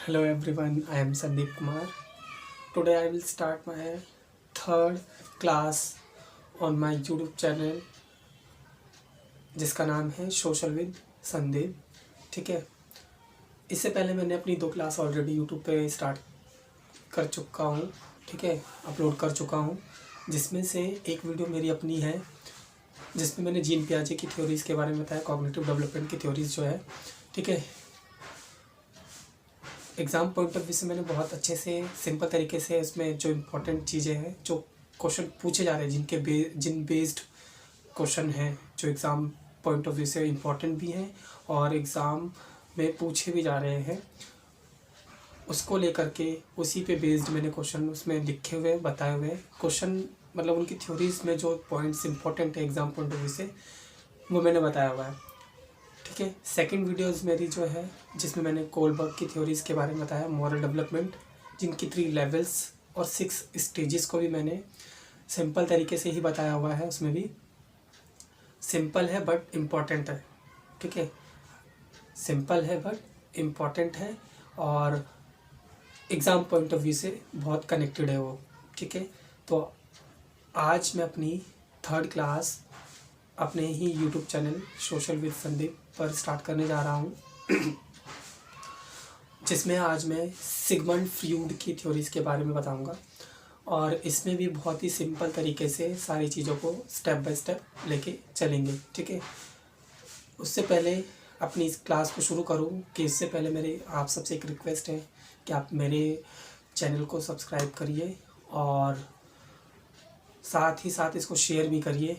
Hello everyone, I am Sandeep Kumar. Today I will start my third class on my YouTube channel जिसका नाम है social with Sandeep. ठीक है, इससे पहले मैंने अपनी 2 क्लास ऑलरेडी यूट्यूब पे स्टार्ट कर चुका हूँ। ठीक है, अपलोड कर चुका हूँ, जिसमें से एक वीडियो मेरी अपनी है जिसमें मैंने जीन पियाजे की थ्योरीज़ के बारे में बताया, कॉग्निटिव डेवलपमेंट की थ्योरीज़ जो है। ठीक है, एग्ज़ाम पॉइंट ऑफ व्यू से मैंने बहुत अच्छे से सिंपल तरीके से इसमें जो इम्पोर्टेंट चीज़ें हैं, जो क्वेश्चन पूछे जा रहे हैं, जिन बेस्ड क्वेश्चन हैं जो एग्ज़ाम पॉइंट ऑफ व्यू से इम्पोर्टेंट भी हैं और एग्ज़ाम में पूछे भी जा रहे हैं, उसको लेकर के उसी पे बेस्ड मैंने क्वेश्चन उसमें लिखे हुए बताए हुए क्वेश्चन, मतलब उनकी थ्योरीज़ में जो पॉइंट्स इंपॉर्टेंट है एग्ज़ाम पॉइंट ऑफ व्यू से, वो मैंने बताया हुआ है। ठीक है, सेकंड वीडियोस मेरी जो है जिसमें मैंने कोलबर्ग की थ्योरीज़ के बारे में बताया, मॉरल डेवलपमेंट, जिनकी 3 लेवल्स और 6 स्टेजेस को भी मैंने सिंपल तरीके से ही बताया हुआ है। उसमें भी सिंपल है बट इम्पॉर्टेंट है। ठीक है, सिंपल है बट इम्पॉर्टेंट है और एग्ज़ाम पॉइंट ऑफ व्यू से बहुत कनेक्टेड है वो। ठीक है, तो आज मैं अपनी थर्ड क्लास अपने ही YouTube channel Social with Sandeep पर स्टार्ट करने जा रहा हूँ जिसमें आज मैं सिगमंड फ्रीड की थ्योरीज़ के बारे में बताऊँगा और इसमें भी बहुत ही सिंपल तरीके से सारी चीज़ों को स्टेप बाय स्टेप लेके चलेंगे। ठीक है, उससे पहले अपनी इस क्लास को शुरू करूँ कि इससे पहले मेरे आप सबसे एक रिक्वेस्ट है कि आप मेरे चैनल को सब्सक्राइब करिए और साथ ही साथ इसको शेयर भी करिए।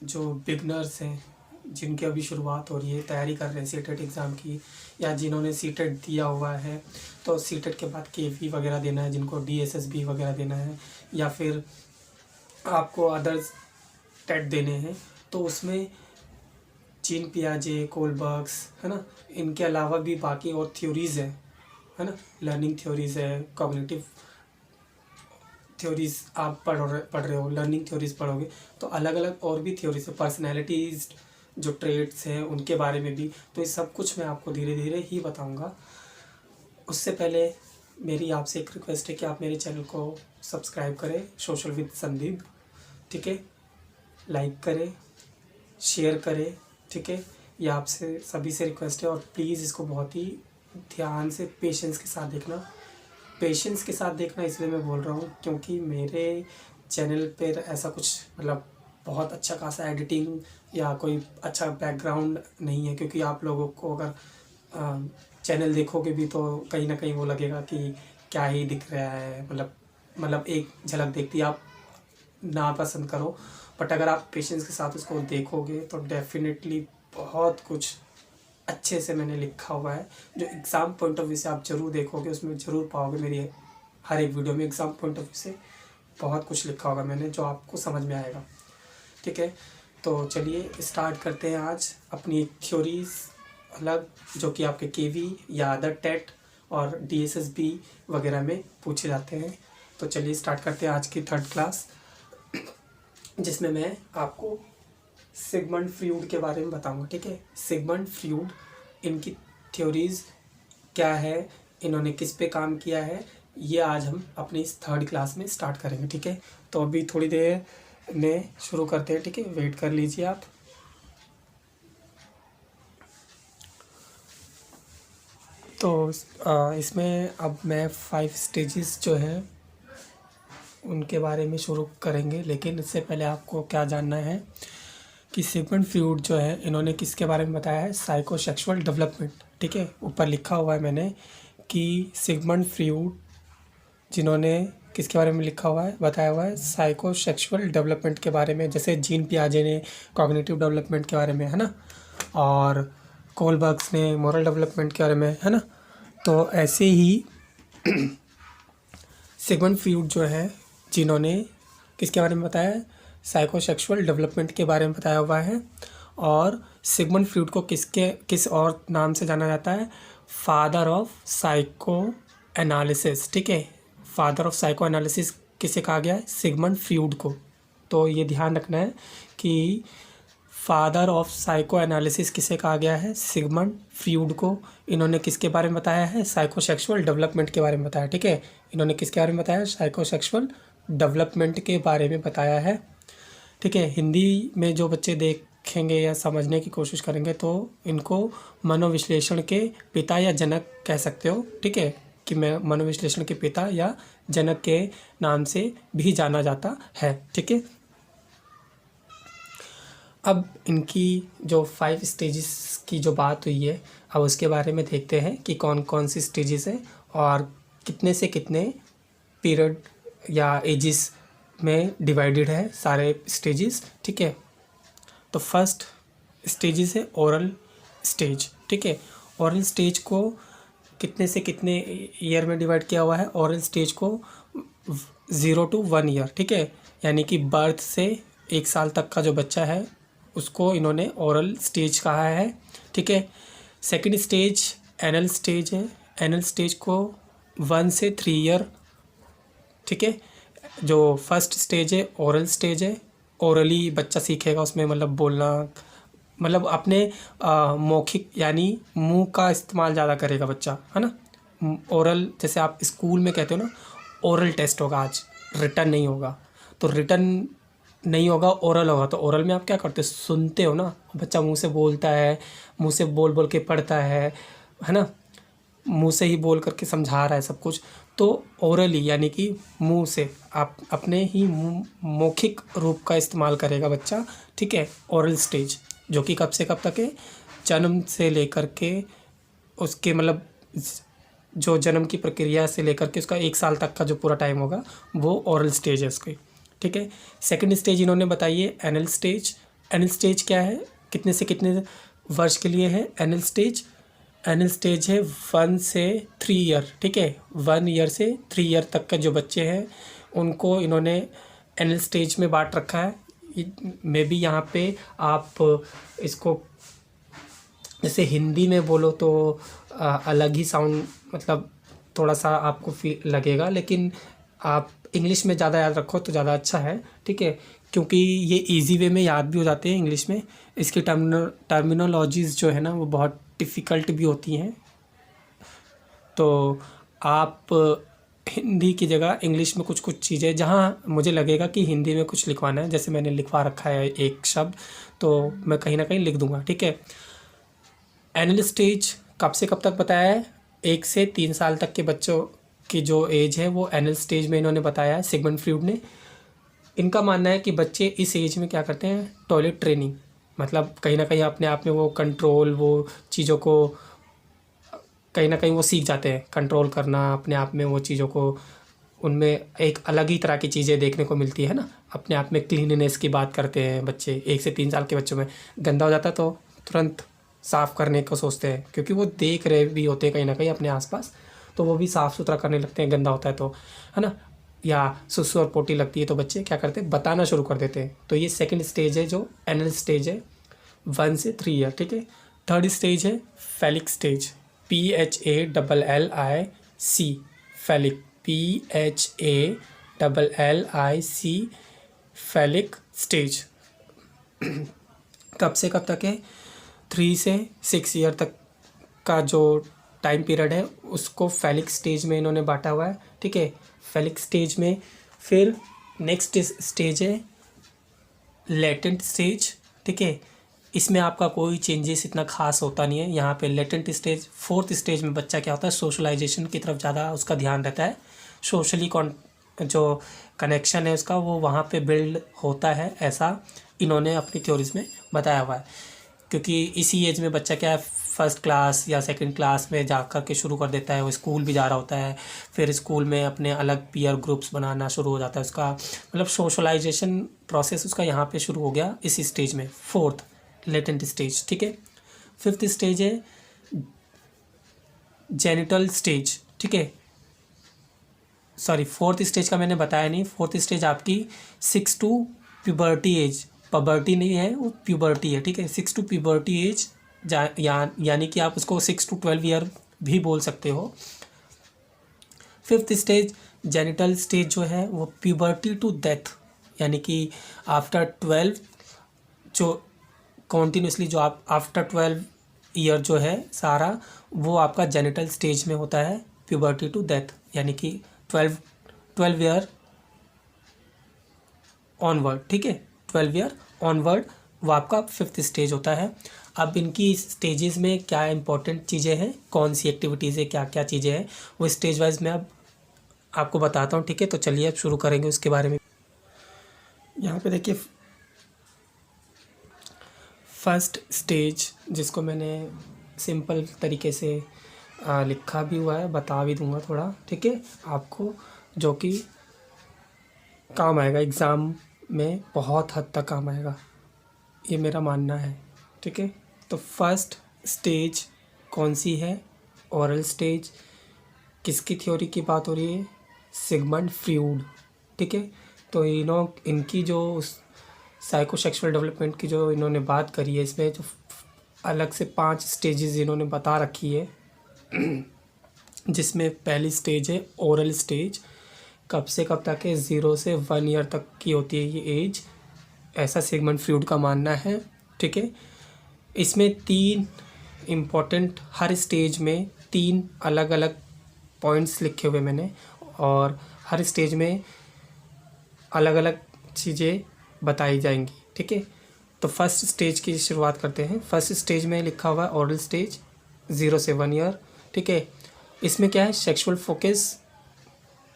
जो बिगनर्स हैं, जिनकी अभी शुरुआत हो रही है, तैयारी कर रहे हैं सीटेट एग्ज़ाम की, या जिन्होंने सीटेट दिया हुआ है तो सीटेट के बाद केवी वगैरह देना है, जिनको डीएसएसबी वगैरह देना है, या फिर आपको अदर्स टेट देने हैं, तो उसमें जीन पियाजे, कोलबर्ग्स, है ना, इनके अलावा भी बाकी और थ्योरीज़ है ना, लर्निंग थ्योरीज़ है, कॉग्निटिव थ्योरीज़ आप पढ़ रहे हो, लर्निंग थ्योरीज़ पढ़ोगे तो अलग अलग और भी थ्योरीज़ है, पर्सनैलिटीज़ जो ट्रेड्स हैं उनके बारे में भी। तो ये सब कुछ मैं आपको धीरे धीरे ही बताऊंगा। उससे पहले मेरी आपसे एक रिक्वेस्ट है कि आप मेरे चैनल को सब्सक्राइब करें, सोशल विद संदीप। ठीक है, लाइक करें, शेयर करें। ठीक है, ये आपसे सभी से रिक्वेस्ट है और प्लीज़ इसको बहुत ही ध्यान से पेशेंस के साथ देखना। पेशेंस के साथ देखना इसलिए मैं बोल रहा हूँ क्योंकि मेरे चैनल पर ऐसा कुछ मतलब बहुत अच्छा खासा एडिटिंग या कोई अच्छा बैकग्राउंड नहीं है, क्योंकि आप लोगों को अगर चैनल देखोगे भी तो कहीं ना कहीं वो लगेगा कि क्या ही दिख रहा है, मतलब एक झलक देखती आप ना पसंद करो, बट अगर आप पेशेंस के साथ उसको देखोगे तो डेफिनेटली बहुत कुछ अच्छे से मैंने लिखा हुआ है जो एग्ज़ाम पॉइंट ऑफ व्यू से आप ज़रूर देखोगे, उसमें ज़रूर पाओगे। मेरी हर एक वीडियो में एग्ज़ाम पॉइंट ऑफ व्यू से बहुत कुछ लिखा होगा मैंने जो आपको समझ में आएगा। ठीक है, तो चलिए स्टार्ट करते हैं आज अपनी थ्योरीज़ अलग, जो कि आपके केवी या अदर टेट और डीएसएसबी वगैरह में पूछे जाते हैं। तो चलिए स्टार्ट करते हैं आज की थर्ड क्लास, जिसमें मैं आपको सिगमंड फ्रीड के बारे में बताऊंगा। ठीक है, सिगमंड फ्रीड, इनकी थ्योरीज़ क्या है, इन्होंने किस पे काम किया है, ये आज हम अपनी इस थर्ड क्लास में स्टार्ट करेंगे। ठीक है, तो अभी थोड़ी देर में शुरू करते हैं। ठीक है, वेट कर लीजिए आप। तो इसमें अब मैं 5 स्टेजेस जो हैं उनके बारे में शुरू करेंगे, लेकिन इससे पहले आपको क्या जानना है कि सिगमंड फ्रीड जो है इन्होंने किसके बारे में बताया है, साइकोसेक्सुअल डेवलपमेंट। ठीक है, ऊपर लिखा हुआ है मैंने कि सिगमंड फ्रीड जिन्होंने किसके बारे में लिखा हुआ है, बताया हुआ है, साइकोसेक्सुअल डेवलपमेंट के बारे में। जैसे जीन पियाजे ने कॉग्निटिव डेवलपमेंट के बारे में, है ना, और कोलबर्ग्स ने मॉरल डेवलपमेंट के बारे में, है ना। तो ऐसे ही सिगमंड फ्रीड जो है जिन्होंने किसके बारे में बताया है, साइकोसेक्सुअल डेवलपमेंट के बारे में बताया हुआ है। और सिगमंड फ्रीड को किस और नाम से जाना जाता है, फादर ऑफ साइको एनालिसिस। ठीक है, फादर ऑफ साइको एनालिसिस किसे कहा गया है, सिगमंड फ्रीड को। तो ये ध्यान रखना है कि फादर ऑफ साइको एनालिसिस किसे कहा गया है? सिगमंड फ्रीड को। इन्होंने किसके बारे में बताया है? साइकोसेक्सुअल डेवलपमेंट के बारे में बताया, ठीक है। इन्होंने किसके बारे में बताया? साइकोसेक्सुअल डेवलपमेंट के बारे में बताया है, ठीक है। हिंदी में जो बच्चे देखेंगे या समझने की कोशिश करेंगे तो इनको मनोविश्लेषण के पिता या जनक कह सकते हो, ठीक है, कि मैं मनोविश्लेषण के पिता या जनक के नाम से भी जाना जाता है, ठीक है। अब इनकी जो 5 स्टेजेस की जो बात हुई है, अब उसके बारे में देखते हैं कि कौन कौन सी स्टेजेस है और कितने से कितने पीरियड या एजिस में डिवाइडेड है सारे स्टेजेस, ठीक है। तो फर्स्ट स्टेजेस है ओरल स्टेज, ठीक है। ओरल स्टेज को कितने से कितने ईयर में डिवाइड किया हुआ है? ओरल स्टेज को 0 to 1 ईयर, ठीक है, यानी कि बर्थ से 1 साल तक का जो बच्चा है उसको इन्होंने ओरल स्टेज कहा है, ठीक है। सेकंड स्टेज एनल स्टेज है। एनल स्टेज को 1 से 3 ईयर, ठीक है। जो फर्स्ट स्टेज है ओरल स्टेज है। ओरली बच्चा सीखेगा, उसमें मतलब बोलना, मतलब अपने मौखिक यानी मुंह का इस्तेमाल ज़्यादा करेगा बच्चा, है ना। ओरल जैसे आप स्कूल में कहते हो ना, ओरल टेस्ट होगा आज, रिटन नहीं होगा। तो रिटन नहीं होगा, ओरल होगा। तो ओरल में आप क्या करते हो? सुनते हो ना, बच्चा मुंह से बोलता है, मुंह से बोल बोल के पढ़ता है ना, मुंह से ही बोल करके समझा रहा है सब कुछ। तो ओरली यानी कि मुंह से आप अपने ही मौखिक रूप का इस्तेमाल करेगा बच्चा, ठीक है। ओरल स्टेज जो कि कब से कब तक है? जन्म से लेकर के उसके मतलब जो जन्म की प्रक्रिया से लेकर के उसका 1 साल तक का जो पूरा टाइम होगा वो ओरल स्टेज है उसकी, ठीक है। सेकंड स्टेज इन्होंने बताई है एनल स्टेज। एनल स्टेज क्या है? कितने से कितने वर्ष के लिए है एनल स्टेज? एनल स्टेज है 1 से 3 ईयर, ठीक है। 1 ईयर से 3 ईयर तक के जो बच्चे हैं उनको इन्होंने एनल स्टेज में बांट रखा है। मे बी यहाँ पे आप इसको जैसे हिंदी में बोलो तो अलग ही साउंड, मतलब थोड़ा सा आपको फील लगेगा, लेकिन आप इंग्लिश में ज़्यादा याद रखो तो ज़्यादा अच्छा है, ठीक है, क्योंकि ये इजी वे में याद भी हो जाते हैं इंग्लिश में। इसकी टर्मिनोलॉजीज़ जो है ना वो बहुत डिफ़िकल्ट भी होती हैं, तो आप हिंदी की जगह इंग्लिश में कुछ कुछ चीज़ें जहाँ मुझे लगेगा कि हिंदी में कुछ लिखवाना है, जैसे मैंने लिखवा रखा है एक शब्द, तो मैं कहीं ना कहीं लिख दूंगा, ठीक है। एनल स्टेज कब से कब तक बताया है? 1 से 3 साल तक के बच्चों की जो एज है वो एनल स्टेज में इन्होंने बताया है, सिगमंड फ्रीड ने। इनका मानना है कि बच्चे इस एज में क्या करते हैं? टॉयलेट ट्रेनिंग, मतलब कहीं ना कहीं अपने आप में वो कंट्रोल, वो चीज़ों को कहीं ना कहीं वो सीख जाते हैं कंट्रोल करना अपने आप में, वो चीज़ों को, उनमें एक अलग ही तरह की चीज़ें देखने को मिलती है ना। अपने आप में क्लीननेस की बात करते हैं बच्चे। 1 से 3 साल के बच्चों में गंदा हो जाता तो तुरंत साफ़ करने को सोचते हैं, क्योंकि वो देख रहे भी होते हैं कहीं ना कहीं अपने आसपास, तो वो भी साफ़ सुथरा करने लगते हैं गंदा होता है तो, है ना। या सुसु और पोटी लगती है तो बच्चे क्या करते हैं? बताना शुरू कर देते हैं। तो ये सेकंड स्टेज है जो एनल स्टेज है, 1 से 3 ईयर, ठीक है। थर्ड स्टेज है phallic stage, PHALLIC, phallic, PHALLIC, phallic stage. कब से कब तक है? 3 से 6 ईयर तक का जो टाइम पीरियड है उसको फैलिक स्टेज में इन्होंने बांटा हुआ है, ठीक है। फैलिक स्टेज में फिर नेक्स्ट स्टेज है लेटेंट स्टेज, ठीक है। इसमें आपका कोई चेंजेस इतना खास होता नहीं है यहाँ पे। लेटेंट स्टेज, फोर्थ स्टेज में बच्चा क्या होता है? सोशलाइजेशन की तरफ ज़्यादा उसका ध्यान रहता है, सोशली जो कनेक्शन है उसका वो वहाँ पे बिल्ड होता है, ऐसा इन्होंने अपनी थ्योरीज में बताया हुआ है। क्योंकि इसी एज में बच्चा क्या है, फर्स्ट क्लास या सेकंड क्लास में जा कर के शुरू कर देता है, वो स्कूल भी जा रहा होता है, फिर स्कूल में अपने अलग पीयर ग्रुप्स बनाना शुरू हो जाता है उसका, मतलब सोशलाइजेशन प्रोसेस उसका यहाँ पे शुरू हो गया इस स्टेज में, फोर्थ लेटेंट स्टेज, ठीक है। फिफ्थ स्टेज है जेनिटल स्टेज, ठीक है। सॉरी, फोर्थ स्टेज का मैंने बताया नहीं। फोर्थ स्टेज आपकी 6 to प्यूबर्टी एज, पबर्टी नहीं है वो प्यूबर्टी है, ठीक है। 6 to प्यूबर्टी एज यानी कि आप उसको 6 to 12 ईयर भी बोल सकते हो। फिफ्थ स्टेज जेनिटल स्टेज जो है वो प्यूबर्टी टू डेथ, यानी कि आफ्टर 12 जो कॉन्टीन्यूसली जो आप आफ्टर 12 ईयर जो है सारा वो आपका जेनिटल स्टेज में होता है प्यूबर्टी टू डेथ, यानी कि 12 ईयर ऑनवर्ड, ठीक है, 12 ईयर ऑनवर्ड वो आपका 5th स्टेज होता है। अब इनकी स्टेजेस में क्या इंपॉर्टेंट चीज़ें हैं, कौन सी एक्टिविटीज़ है, क्या क्या चीज़ें हैं, वो स्टेज वाइज मैं अब आपको बताता हूँ, ठीक है। तो चलिए अब शुरू करेंगे उसके बारे में। यहाँ पे देखिए फर्स्ट स्टेज, जिसको मैंने सिंपल तरीके से लिखा भी हुआ है, बता भी दूंगा थोड़ा, ठीक है आपको, जो कि काम आएगा एग्ज़ाम में, बहुत हद तक काम आएगा, ये मेरा मानना है, ठीक है। तो फर्स्ट स्टेज कौन सी है, ओरल स्टेज। किसकी थ्योरी की बात हो रही है, सिगमंड फ्रीड, ठीक है। तो इनकी जो साइकोसेक्सुअल डेवलपमेंट की जो इन्होंने बात करी है, इसमें जो अलग से 5 स्टेजेस इन्होंने बता रखी है, जिसमें पहली स्टेज है ओरल स्टेज। कब से कब तक है, 0 से 1 ईयर तक की होती है ये एज, ऐसा सिगमंड फ्रीड का मानना है, ठीक है। इसमें 3 इम्पोर्टेंट, हर स्टेज में 3 अलग अलग पॉइंट्स लिखे हुए मैंने, और हर स्टेज में अलग अलग चीज़ें बताई जाएंगी, ठीक है। तो फर्स्ट स्टेज की शुरुआत करते हैं। फर्स्ट स्टेज में लिखा हुआ है ओरल स्टेज, 0 से 1 ईयर, ठीक है। इसमें क्या है, सेक्सुअल फोकस,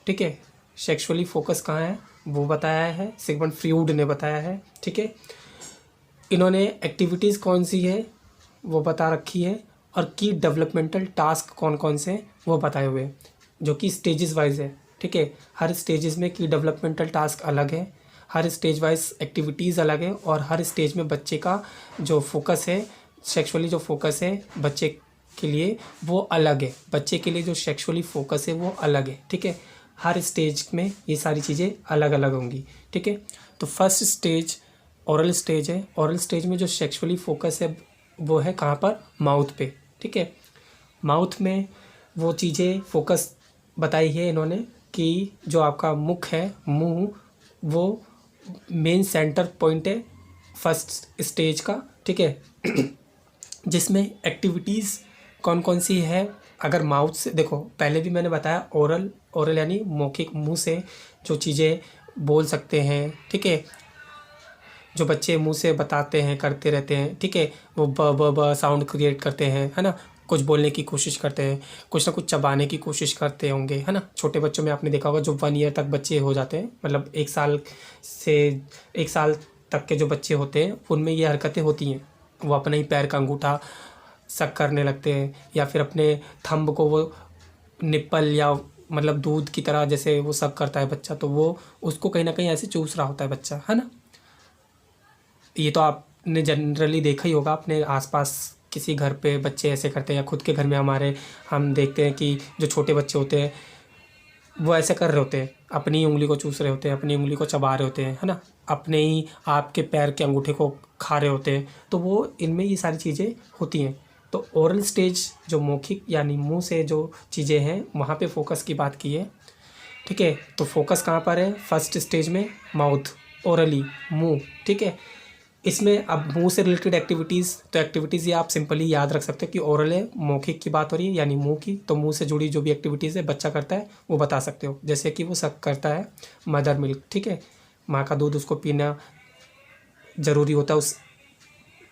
ठीक है, सेक्सुअली फोकस कहाँ है वो बताया है, सिगमंड फ्रीड ने बताया है, ठीक है। इन्होंने एक्टिविटीज़ कौन सी है वो बता रखी है, और की डेवलपमेंटल टास्क कौन कौन से हैं वो बताए हुए हैं, जो कि स्टेजेस वाइज है, ठीक है। हर स्टेजेस में की डेवलपमेंटल टास्क अलग है, हर स्टेज वाइज एक्टिविटीज़ अलग है, और हर स्टेज में बच्चे का जो फोकस है, सेक्सुअली जो फोकस है बच्चे के लिए वो अलग है, बच्चे के लिए जो सेक्सुअली फोकस है वो अलग है, ठीक है। हर स्टेज में ये सारी चीज़ें अलग अलग होंगी, ठीक है। तो फर्स्ट स्टेज ओरल स्टेज है। ओरल स्टेज में जो सेक्सुअली फोकस है वो है कहाँ पर, माउथ पे, ठीक है। माउथ में वो चीज़ें फोकस बताई है इन्होंने कि जो आपका मुख है, मुंह, वो मेन सेंटर पॉइंट है फर्स्ट स्टेज का, ठीक है। जिसमें एक्टिविटीज़ कौन कौन सी है, अगर माउथ से देखो, पहले भी मैंने बताया ओरल यानी मौखिक, मुंह से जो चीज़ें बोल सकते हैं, ठीक है, जो बच्चे मुंह से बताते हैं, करते रहते हैं, ठीक है, वो ब साउंड क्रिएट करते हैं, है ना, कुछ बोलने की कोशिश करते हैं, कुछ ना कुछ चबाने की कोशिश करते होंगे, है ना। छोटे बच्चों में आपने देखा होगा जो 1 ईयर तक बच्चे हो जाते हैं, मतलब 1 साल तक के जो बच्चे होते हैं उनमें ये हरकतें होती हैं, वो अपने ही पैर का अंगूठा सक करने लगते हैं, या फिर अपने थंब को वो निप्पल या मतलब दूध की तरह जैसे वो सक करता है बच्चा, तो वो उसको कहीं ना कहीं ऐसे चूस रहा होता है बच्चा, है ना। ये तो आपने जनरली देखा ही होगा अपने आसपास, किसी घर पे बच्चे ऐसे करते हैं, या खुद के घर में हमारे हम देखते हैं कि जो छोटे बच्चे होते हैं वो ऐसे कर रहे होते हैं, अपनी उंगली को चूस रहे होते हैं, अपनी उंगली को चबा रहे होते हैं, है ना, अपने ही आपके पैर के अंगूठे को खा रहे होते हैं, तो वो इनमें ये सारी चीज़ें होती हैं। तो ओरल स्टेज जो मौखिक यानी मुंह से जो चीज़ें हैं वहाँ पे फोकस की बात की है, ठीक है। तो फोकस कहाँ पर है, फर्स्ट स्टेज में माउथ, ओरली, मुंह, ठीक है। इसमें अब मुंह से रिलेटेड एक्टिविटीज़, तो एक्टिविटीज़ ये आप सिंपली याद रख सकते हो कि ओरल है, मौखिक की बात हो रही है यानी मुंह की, तो मुंह से जुड़ी जो भी एक्टिविटीज़ है बच्चा करता है वो बता सकते हो, जैसे कि वो सक करता है मदर मिल्क, ठीक है, माँ का दूध उसको पीना ज़रूरी होता है, उस,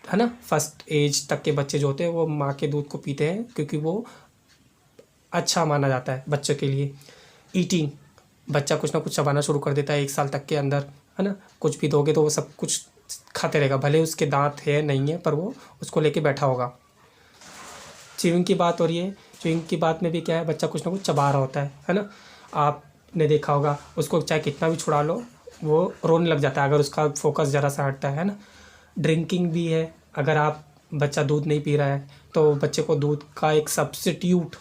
है ना, फर्स्ट एज तक के बच्चे जो होते हैं वो माँ के दूध को पीते हैं क्योंकि वो अच्छा माना जाता है बच्चों के लिए। ईटिंग, बच्चा कुछ ना कुछ चबाना शुरू कर देता है 1 साल तक के अंदर, है ना, कुछ भी दोगे तो वो सब कुछ खाते रहेगा, भले उसके दांत है नहीं है पर वो उसको लेके बैठा होगा। च्यूइंग की बात हो रही है, च्यूइंग की बात में भी क्या है, बच्चा कुछ ना कुछ चबा रहा होता है ना, आपने देखा होगा, उसको चाहे कितना भी छुड़ा लो वो रोने लग जाता है अगर उसका फोकस ज़रा सा हटता है ना। ड्रिंकिंग भी है, अगर आप बच्चा दूध नहीं पी रहा है तो बच्चे को दूध का एक सब्स्टिट्यूट,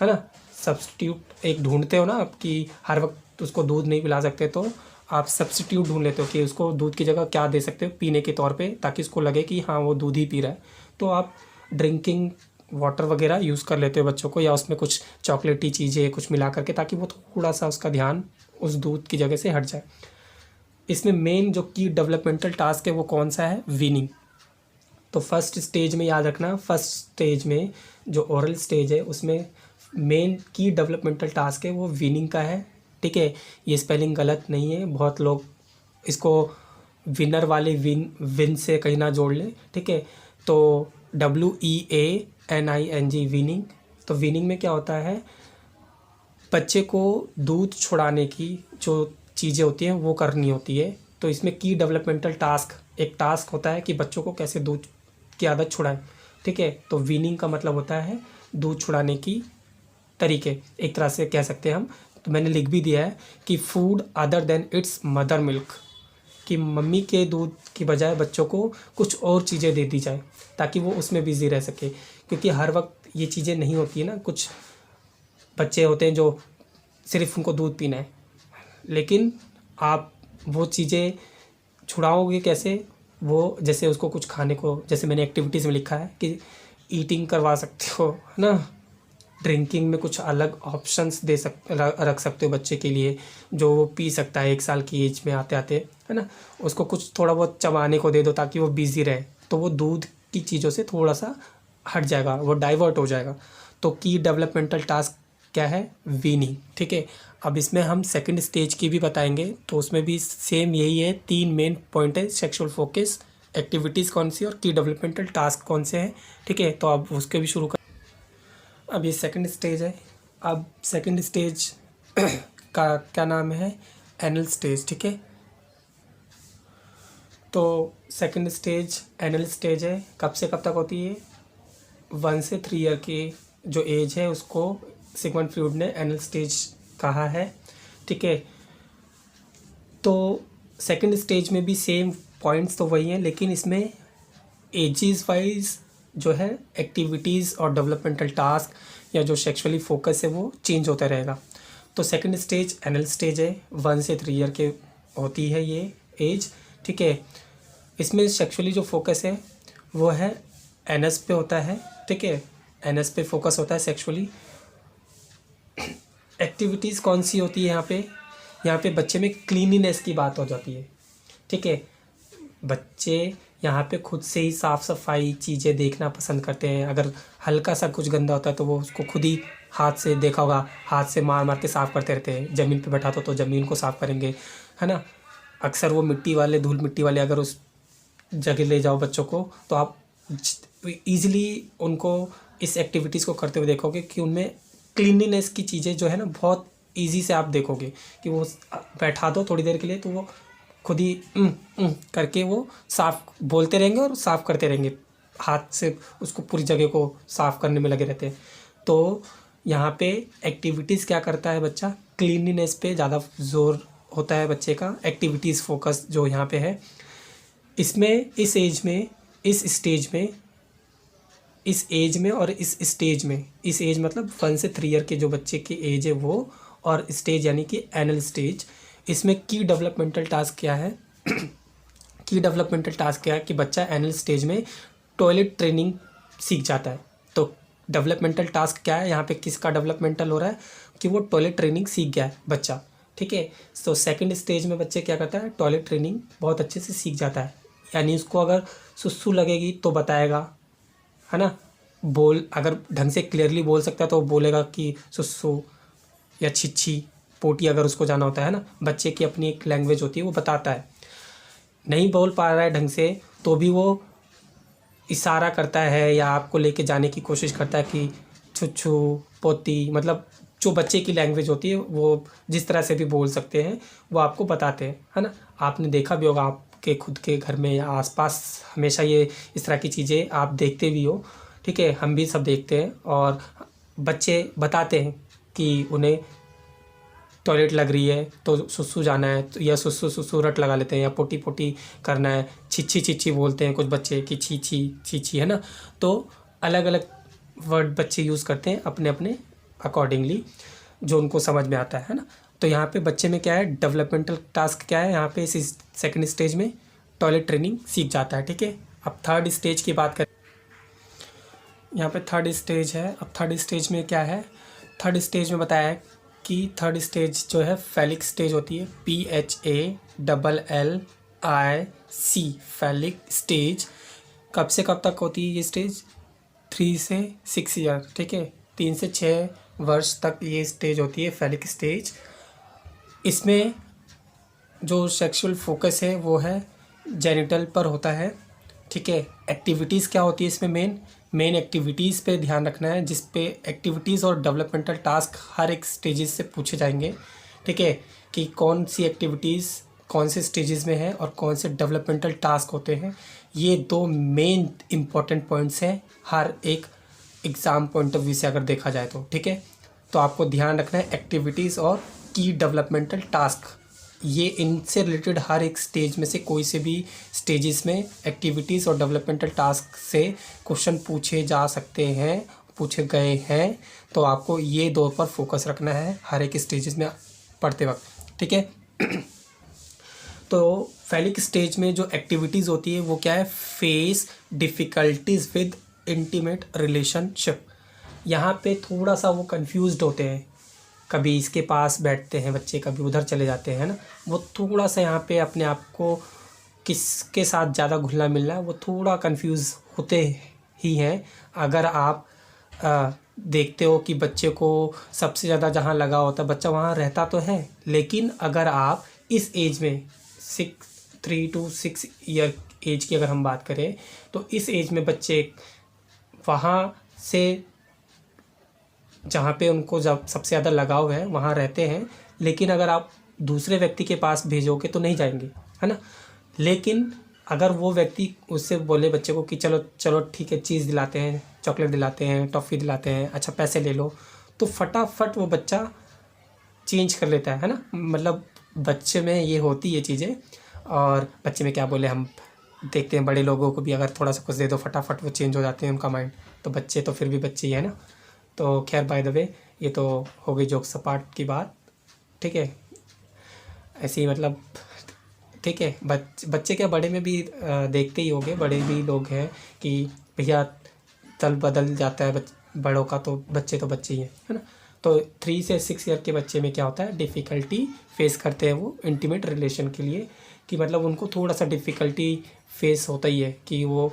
है ना, सब्स्टिट्यूट एक ढूंढते हो ना आप, कि हर वक्त उसको दूध नहीं पिला सकते तो आप सब्स्टिट्यूट ढूंढ लेते हो कि उसको दूध की जगह क्या दे सकते हो पीने के तौर पे, ताकि उसको लगे कि हाँ वो दूध ही पी रहा है। तो आप ड्रिंकिंग वाटर वगैरह यूज़ कर लेते हो बच्चों को, या उसमें कुछ चॉकलेटी चीज़ें कुछ मिला करके, ताकि वो थोड़ा सा उसका ध्यान उस दूध की जगह से हट जाए। इसमें मेन जो की डेवलपमेंटल टास्क है वो कौन सा है, वीनिंग, तो फर्स्ट स्टेज में याद रखना, फर्स्ट स्टेज में जो ओरल स्टेज है उसमें मेन की डेवलपमेंटल टास्क है वो वीनिंग का है। ठीक है, ये स्पेलिंग गलत नहीं है, बहुत लोग इसको विनर वाले विन से कहीं ना जोड़ लें। ठीक है, तो WEANING वीनिंग। तो वीनिंग में क्या होता है, बच्चे को दूध छुड़ाने की जो चीज़ें होती हैं वो करनी होती है। तो इसमें की डेवलपमेंटल टास्क, एक टास्क होता है कि बच्चों को कैसे दूध की आदत छुड़ाएं। ठीक है, तो वीनिंग का मतलब होता है दूध छुड़ाने की तरीके, एक तरह से कह सकते हैं हम। तो मैंने लिख भी दिया है कि food other than it's mother milk, कि मम्मी के दूध की बजाय बच्चों को कुछ और चीज़ें दे दी जाए ताकि वो उसमें बिज़ी रह सके, क्योंकि हर वक्त ये चीज़ें नहीं होती है ना। कुछ बच्चे होते हैं जो सिर्फ उनको दूध पीना है, लेकिन आप वो चीज़ें छुड़ाओगे कैसे, वो जैसे उसको कुछ खाने को, जैसे मैंने एक्टिविटीज़ में लिखा है कि ईटिंग करवा सकते हो, है ना। ड्रिंकिंग में कुछ अलग ऑप्शंस रख सकते हो बच्चे के लिए, जो वो पी सकता है 1 साल की एज में आते आते, है ना। उसको कुछ थोड़ा बहुत चबाने को दे दो ताकि वो बिज़ी रहे, तो वो दूध की चीज़ों से थोड़ा सा हट जाएगा, वो डाइवर्ट हो जाएगा। तो की डेवलपमेंटल टास्क क्या है, वीनिंग। ठीक है, अब इसमें हम सेकंड स्टेज की भी बताएंगे, तो उसमें भी सेम यही है, 3 मेन पॉइंट है, सेक्सुअल फोकस, एक्टिविटीज़ कौन सी और की डेवलपमेंटल टास्क कौन से हैं। ठीक है, तो अब उसके भी शुरू कर। अब ये सेकंड स्टेज है। अब सेकंड स्टेज का क्या नाम है, एनल स्टेज। ठीक है, तो सेकंड स्टेज एनल स्टेज है, कब से कब तक होती है, 1 से 3 ईयर की जो एज है उसको सिगमंड फ्रॉइड ने एनल स्टेज कहा है। ठीक है, तो सेकंड स्टेज में भी सेम पॉइंट्स तो वही हैं, लेकिन इसमें एजेस वाइज जो है एक्टिविटीज़ और डेवलपमेंटल टास्क या जो सेक्सुअली फोकस है वो चेंज होता रहेगा। तो सेकंड स्टेज एनल स्टेज है, 1 से 3 ईयर के होती है ये एज। ठीक है, इसमें सेक्सुअली जो फोकस है वो है एनस पे होता है। ठीक है, एनस पे फोकस होता है सेक्सुअली। एक्टिविटीज़ कौन सी होती है यहाँ पे बच्चे में क्लीनिनेस की बात हो जाती है। ठीक है, बच्चे यहाँ पे खुद से ही साफ़ सफाई चीज़ें देखना पसंद करते हैं। अगर हल्का सा कुछ गंदा होता है तो वो उसको खुद ही हाथ से, देखा होगा, हाथ से मार मार के साफ़ करते रहते हैं। ज़मीन पे बैठा तो ज़मीन को साफ़ करेंगे, है ना। अक्सर वो धूल मिट्टी वाले अगर उस जगह ले जाओ बच्चों को, तो आप ईज़िली उनको इस एक्टिविटीज़ को करते हुए देखोगे कि उनमें क्लीनलीनेस की चीज़ें जो है ना बहुत ईज़ी से आप देखोगे कि वो बैठा दो थोड़ी देर के लिए तो वो खुद ही करके वो साफ़ बोलते रहेंगे और साफ़ करते रहेंगे, हाथ से उसको पूरी जगह को साफ़ करने में लगे रहते हैं। तो यहाँ पे एक्टिविटीज़ क्या करता है बच्चा, क्लीनलीनेस पे ज़्यादा जोर होता है बच्चे का, एक्टिविटीज़ फोकस जो यहाँ पे है। इसमें इस एज में, इस स्टेज में, इस एज में और इस स्टेज में, इस एज मतलब 1 से 3 ईयर के जो बच्चे की एज है वो, और स्टेज यानी कि एनल स्टेज, इसमें की डेवलपमेंटल टास्क क्या है की डेवलपमेंटल टास्क क्या है कि बच्चा एनल स्टेज में टॉयलेट ट्रेनिंग सीख जाता है। तो डेवलपमेंटल टास्क क्या है यहाँ पे, किसका डेवलपमेंटल हो रहा है कि वो टॉयलेट ट्रेनिंग सीख गया है बच्चा। ठीक है, तो सेकंड स्टेज में बच्चे क्या करता है, टॉयलेट ट्रेनिंग बहुत अच्छे से सीख जाता है। यानी उसको अगर सुसु लगेगी तो बताएगा, है ना। अगर ढंग से क्लियरली बोल सकता है तो बोलेगा कि सुसु या छिछी पोटी, अगर उसको जाना होता है ना। बच्चे की अपनी एक लैंग्वेज होती है, वो बताता है। नहीं बोल पा रहा है ढंग से तो भी वो इशारा करता है या आपको लेके जाने की कोशिश करता है कि छुच्छू पोती, मतलब जो बच्चे की लैंग्वेज होती है वो जिस तरह से भी बोल सकते हैं वो आपको बताते हैं, है ना। आपने देखा भी होगा आपके खुद के घर में या आसपास, हमेशा ये इस तरह की चीज़ें आप देखते भी हो। ठीक है, हम भी सब देखते हैं और बच्चे बताते हैं कि उन्हें टॉयलेट लग रही है तो सुसु जाना है, तो या सुसु सुसु रट लगा लेते हैं, या पोटी पोटी करना है, छिछी छिछी बोलते हैं कुछ बच्चे कि छीछी छीछी, है ना। तो अलग अलग वर्ड बच्चे यूज़ करते हैं अपने अपने अकॉर्डिंगली, जो उनको समझ में आता है ना। तो यहाँ पे बच्चे में क्या है, डेवलपमेंटल टास्क क्या है यहाँ पे, इस सेकंड स्टेज में टॉयलेट ट्रेनिंग सीख जाता है। ठीक है, अब थर्ड स्टेज की बात करें, यहाँ पे थर्ड स्टेज है। अब थर्ड स्टेज में क्या है, थर्ड स्टेज में बताया है कि थर्ड स्टेज जो है फैलिक स्टेज होती है, PHALLIC, फैलिक स्टेज। कब से कब तक होती है ये स्टेज? 3 से 6 ईयर, ठीक है, 3 से 6 वर्ष तक ये स्टेज होती है फैलिक स्टेज। इसमें जो सेक्सुअल फोकस है वो है जेनिटल पर होता है, ठीक है। एक्टिविटीज़ क्या होती है इसमें? मेन एक्टिविटीज़ पे ध्यान रखना है, जिस पे एक्टिविटीज़ और डेवलपमेंटल टास्क हर एक स्टेजेस से पूछे जाएंगे, ठीक है, कि कौन सी एक्टिविटीज़ कौन से स्टेजेस में है और कौन से डेवलपमेंटल टास्क होते हैं। ये 2 मेन इम्पॉर्टेंट पॉइंट्स हैं हर एक एग्ज़ाम पॉइंट ऑफ व्यू से अगर देखा जाए तो, ठीक है। तो आपको ध्यान रखना है एक्टिविटीज़ और की डेवलपमेंटल टास्क, ये इनसे रिलेटेड हर एक स्टेज में से कोई से भी स्टेजेस में एक्टिविटीज़ और डेवलपमेंटल टास्क से क्वेश्चन पूछे जा सकते हैं, पूछे गए हैं। तो आपको ये 2 पर फोकस रखना है हर एक स्टेजेस में पढ़ते वक्त, ठीक है। तो फैलिक स्टेज में जो एक्टिविटीज़ होती है वो क्या है? Face difficulties with intimate relationship. यहाँ पे थोड़ा सा वो कंफ्यूज्ड होते हैं, कभी इसके पास बैठते हैं बच्चे, कभी उधर चले जाते हैं ना। वो थोड़ा सा यहाँ पे अपने आप को किसके साथ ज़्यादा घुलना मिलना है वो थोड़ा कंफ्यूज होते ही हैं। अगर आप देखते हो कि बच्चे को सबसे ज़्यादा जहाँ लगा होता है बच्चा वहाँ रहता तो है, लेकिन अगर आप इस एज में 3 to 6 ईयर एज की अगर हम बात करें तो इस एज में बच्चे वहाँ से जहाँ पे उनको जब सबसे ज़्यादा लगाव है वहाँ रहते हैं, लेकिन अगर आप दूसरे व्यक्ति के पास भेजोगे तो नहीं जाएंगे, है ना। लेकिन अगर वो व्यक्ति उससे बोले बच्चे को कि चलो चलो ठीक है, चीज़ दिलाते हैं, चॉकलेट दिलाते हैं, टॉफ़ी दिलाते हैं, अच्छा पैसे ले लो, तो फटाफट वो बच्चा चेंज कर लेता है ना। मतलब बच्चे में ये होती है चीज़ें, और बच्चे में क्या बोले, हम देखते हैं बड़े लोगों को भी अगर थोड़ा सा कुछ दे दो फटाफट वो चेंज हो जाते हैं उनका माइंड। तो बच्चे तो फिर भी बच्चे ही है ना। तो खैर बाय द वे ये तो हो गई जोक सपाट की बात, ठीक है। ऐसे ही मतलब ठीक है, बच्चे क्या बड़े में भी देखते ही होंगे, बड़े भी लोग हैं कि भैया तल बदल जाता है बड़ों का, तो बच्चे ही हैं, है ना। तो 3 से 6 ईयर के बच्चे में क्या होता है, डिफ़िकल्टी फेस करते हैं वो इंटीमेट रिलेशन के लिए, कि मतलब उनको थोड़ा सा डिफ़िकल्टी फेस होता ही है कि वो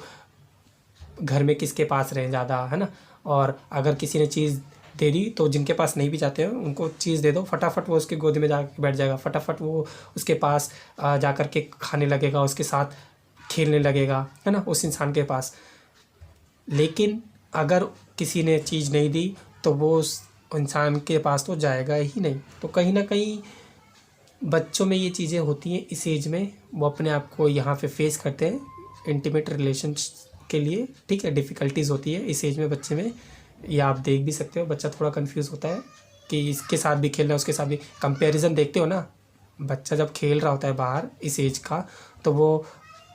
घर में किसके पास रहें ज़्यादा, है ना। और अगर किसी ने चीज़ दे दी तो जिनके पास नहीं भी जाते हैं उनको चीज़ दे दो, फटाफट वो उसकी गोदी में जाकर बैठ जाएगा, फटाफट वो उसके पास जा कर के खाने लगेगा, उसके साथ खेलने लगेगा, है ना, उस इंसान के पास। लेकिन अगर किसी ने चीज़ नहीं दी तो वो उस इंसान के पास तो जाएगा ही नहीं। तो कहीं ना कहीं बच्चों में ये चीज़ें होती हैं इस एज में, वो अपने आप को यहाँ पे फेस करते हैं इंटीमेट रिलेशन के लिए, ठीक है। डिफ़िकल्टीज़ होती है इस एज में बच्चे में, ये आप देख भी सकते हो, बच्चा थोड़ा कंफ्यूज होता है कि इसके साथ भी खेलना है उसके साथ भी। कंपैरिजन देखते हो ना, बच्चा जब खेल रहा होता है बाहर इस एज का, तो वो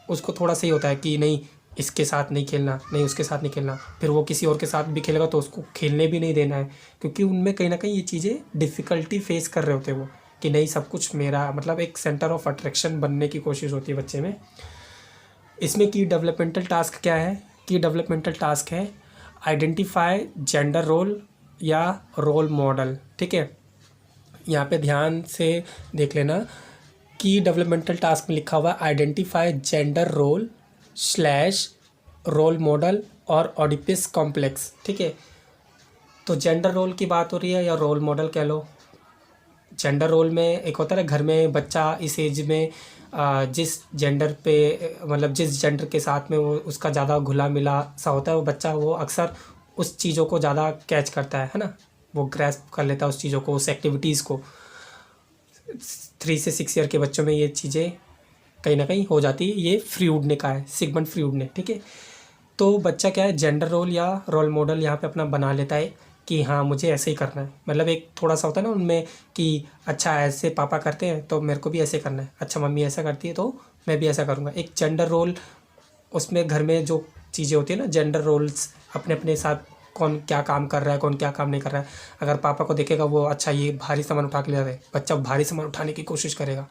उसको थोड़ा सा ही होता है कि नहीं इसके साथ नहीं खेलना, नहीं उसके साथ नहीं खेलना, फिर वो किसी और के साथ भी खेलेगा तो उसको खेलने भी नहीं देना है, क्योंकि उनमें कहीं ना कहीं ये चीज़ें डिफ़िकल्टी फेस कर रहे होते हैं वो, कि नहीं सब कुछ मेरा, मतलब एक सेंटर ऑफ अट्रैक्शन बनने की कोशिश होती है बच्चे में। इसमें की डेवलपमेंटल टास्क क्या है? की डेवलपमेंटल टास्क है आइडेंटिफाई जेंडर रोल या रोल मॉडल, ठीक है। यहाँ पे ध्यान से देख लेना कि डेवलपमेंटल टास्क में लिखा हुआ है identify gender role slash role model और ऑडिपस कॉम्प्लेक्स, ठीक है। तो जेंडर रोल की बात हो रही है या रोल मॉडल कह लो। जेंडर रोल में एक होता है घर में बच्चा इस एज में जिस जेंडर पे, मतलब जिस जेंडर के साथ में वो उसका ज़्यादा घुला मिला सा होता है वो बच्चा, वो अक्सर उस चीज़ों को ज़्यादा कैच करता है ना, वो ग्रैस्प कर लेता है उस चीज़ों को, उस एक्टिविटीज़ को। 3 से 6 ईयर के बच्चों में ये चीज़ें कहीं ना कहीं हो जाती है। ये फ्रीड ने कहा है, सिगमंड फ्रीड ने, ठीक है। तो बच्चा क्या है जेंडर रोल या रोल मॉडल यहाँ पे अपना बना लेता है कि हाँ मुझे ऐसे ही करना है। मतलब एक थोड़ा सा होता है ना उनमें कि अच्छा ऐसे पापा करते हैं तो मेरे को भी ऐसे करना है, अच्छा मम्मी ऐसा करती है तो मैं भी ऐसा करूँगा। एक जेंडर रोल, उसमें घर में जो चीज़ें होती है ना, जेंडर रोल्स अपने अपने साथ कौन क्या काम कर रहा है, कौन क्या काम नहीं कर रहा है। अगर पापा को देखेगा वो अच्छा ये भारी सामान उठा के ले रहे, बच्चा भारी सामान उठाने की कोशिश करेगा।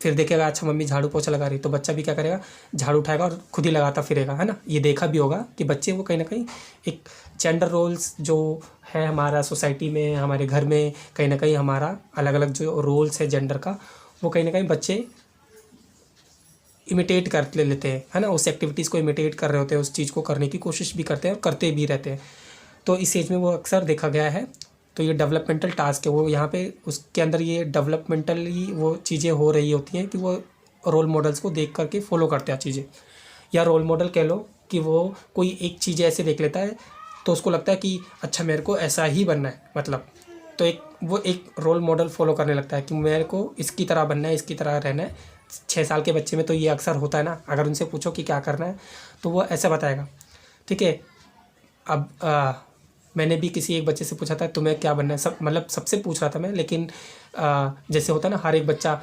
फिर देखेगा अच्छा मम्मी झाड़ू पोछा लगा रही, तो बच्चा भी क्या करेगा, झाड़ू उठाएगा और खुद ही लगाता फिरेगा, है ना। ये देखा भी होगा कि बच्चे वो कहीं ना कहीं एक जेंडर रोल्स जो है हमारा सोसाइटी में, हमारे घर में कहीं ना कहीं हमारा अलग अलग जो रोल्स है जेंडर का, वो कहीं ना कहीं बच्चे इमिटेट कर लेते हैं, है ना, उस एक्टिविटीज़ को इमिटेट कर रहे होते हैं, उस चीज़ को करने की कोशिश भी करते हैं और करते भी रहते हैं। तो इस एज में वो अक्सर देखा गया है। तो ये डेवलपमेंटल टास्क है, वो यहाँ पे उसके अंदर ये डेवलपमेंटली वो चीज़ें हो रही होती हैं कि वो रोल मॉडल्स को देख करके फॉलो करते हैं चीज़ें, या रोल मॉडल कह लो कि वो कोई एक चीज़ ऐसे देख लेता है तो उसको लगता है कि अच्छा मेरे को ऐसा ही बनना है, मतलब तो एक रोल मॉडल फॉलो करने लगता है कि मेरे को इसकी तरह बनना है, इसकी तरह रहना है। 6 साल के बच्चे में तो ये अक्सर होता है ना, अगर उनसे पूछो कि क्या करना है तो वो ऐसा बताएगा, ठीक है। अब मैंने भी किसी एक बच्चे से पूछा था तुम्हें क्या बनना है, सब मतलब सबसे पूछ रहा था मैं, लेकिन जैसे होता है ना हर एक बच्चा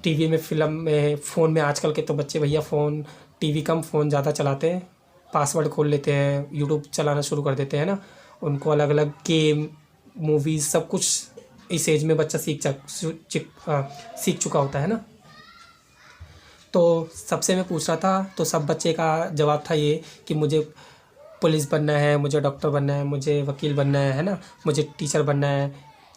टीवी में, फिल्म में, फ़ोन में, आजकल के तो बच्चे भैया फ़ोन टीवी कम फ़ोन ज़्यादा चलाते हैं, पासवर्ड खोल लेते हैं, यूट्यूब चलाना शुरू कर देते हैं ना, उनको अलग अलग गेम, मूवीज़, सब कुछ इस एज में बच्चा सीख चुका होता है ना। तो सबसे मैं पूछ रहा था तो सब बच्चे का जवाब था ये कि मुझे पुलिस बनना है, मुझे डॉक्टर बनना है, मुझे वकील बनना है ना, मुझे टीचर बनना है।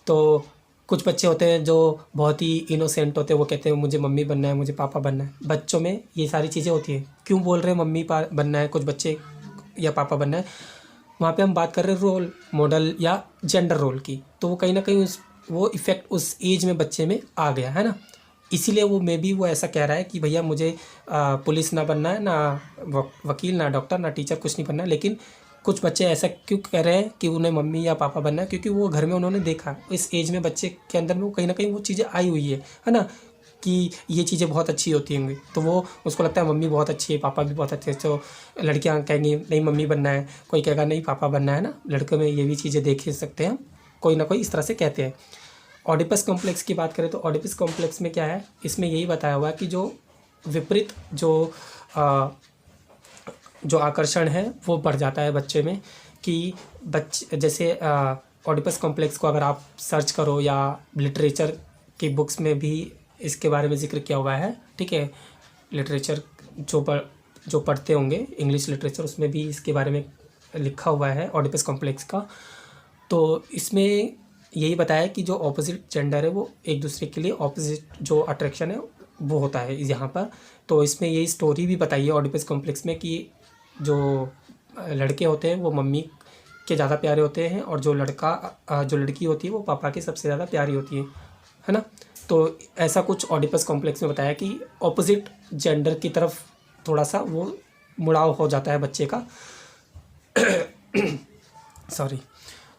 तो कुछ बच्चे होते हैं जो बहुत ही इनोसेंट होते हैं, वो कहते हैं मुझे मम्मी बनना है, मुझे पापा बनना है। बच्चों में ये सारी चीज़ें होती हैं, क्यों बोल रहे हैं मम्मी बनना है कुछ बच्चे या पापा बनना है, वहाँ पे हम बात कर रहे हैं रोल मॉडल या जेंडर रोल की, तो वो कहीं ना कहीं वो इफ़ेक्ट उस एज में बच्चे में आ गया है ना। इसीलिए वो मे बी वो ऐसा कह रहा है कि भैया मुझे पुलिस ना बनना है, ना वकील, ना डॉक्टर, ना टीचर, कुछ नहीं बनना है। लेकिन कुछ बच्चे ऐसा क्यों कह रहे हैं कि उन्हें मम्मी या पापा बनना है, क्योंकि वो घर में उन्होंने देखा, इस एज में बच्चे के अंदर में वो कहीं ना कहीं वो चीज़ें आई हुई है ना, कि ये चीज़ें बहुत अच्छी होती होंगी, तो वो उसको लगता है मम्मी बहुत अच्छी है, पापा भी बहुत अच्छे हैं। तो लड़कियाँ कहेंगी नहीं मम्मी बनना है, कोई कहेगा नहीं पापा बनना है ना। लड़कों में ये भी चीज़ें देख ही सकते हैं, कोई ना कोई इस तरह से कहते हैं। ऑडिपस कॉम्प्लेक्स की बात करें तो ऑडिपस कॉम्प्लेक्स में क्या है, इसमें यही बताया हुआ है कि जो विपरीत जो आकर्षण है वो बढ़ जाता है बच्चे में, कि बच्चे जैसे ऑडिपस कॉम्प्लेक्स को अगर आप सर्च करो या लिटरेचर की बुक्स में भी इसके बारे में जिक्र किया हुआ है, ठीक है। लिटरेचर जो पढ़ते होंगे इंग्लिश लिटरेचर, उसमें भी इसके बारे में लिखा हुआ है ऑडिपस कॉम्प्लेक्स का। तो इसमें यही बताया कि जो ऑपोजिट जेंडर है वो एक दूसरे के लिए ऑपोजिट जो अट्रैक्शन है वो होता है यहाँ पर। तो इसमें यही स्टोरी भी बताई है ऑडिपस कॉम्प्लेक्स में कि जो लड़के होते हैं वो मम्मी के ज़्यादा प्यारे होते हैं, और जो लड़की होती है वो पापा की सबसे ज़्यादा प्यारी होती है ना। तो ऐसा कुछ ऑडिपस कॉम्प्लेक्स में बताया कि ऑपोजिट जेंडर की तरफ थोड़ा सा वो मुड़ाव हो जाता है बच्चे का सॉरी,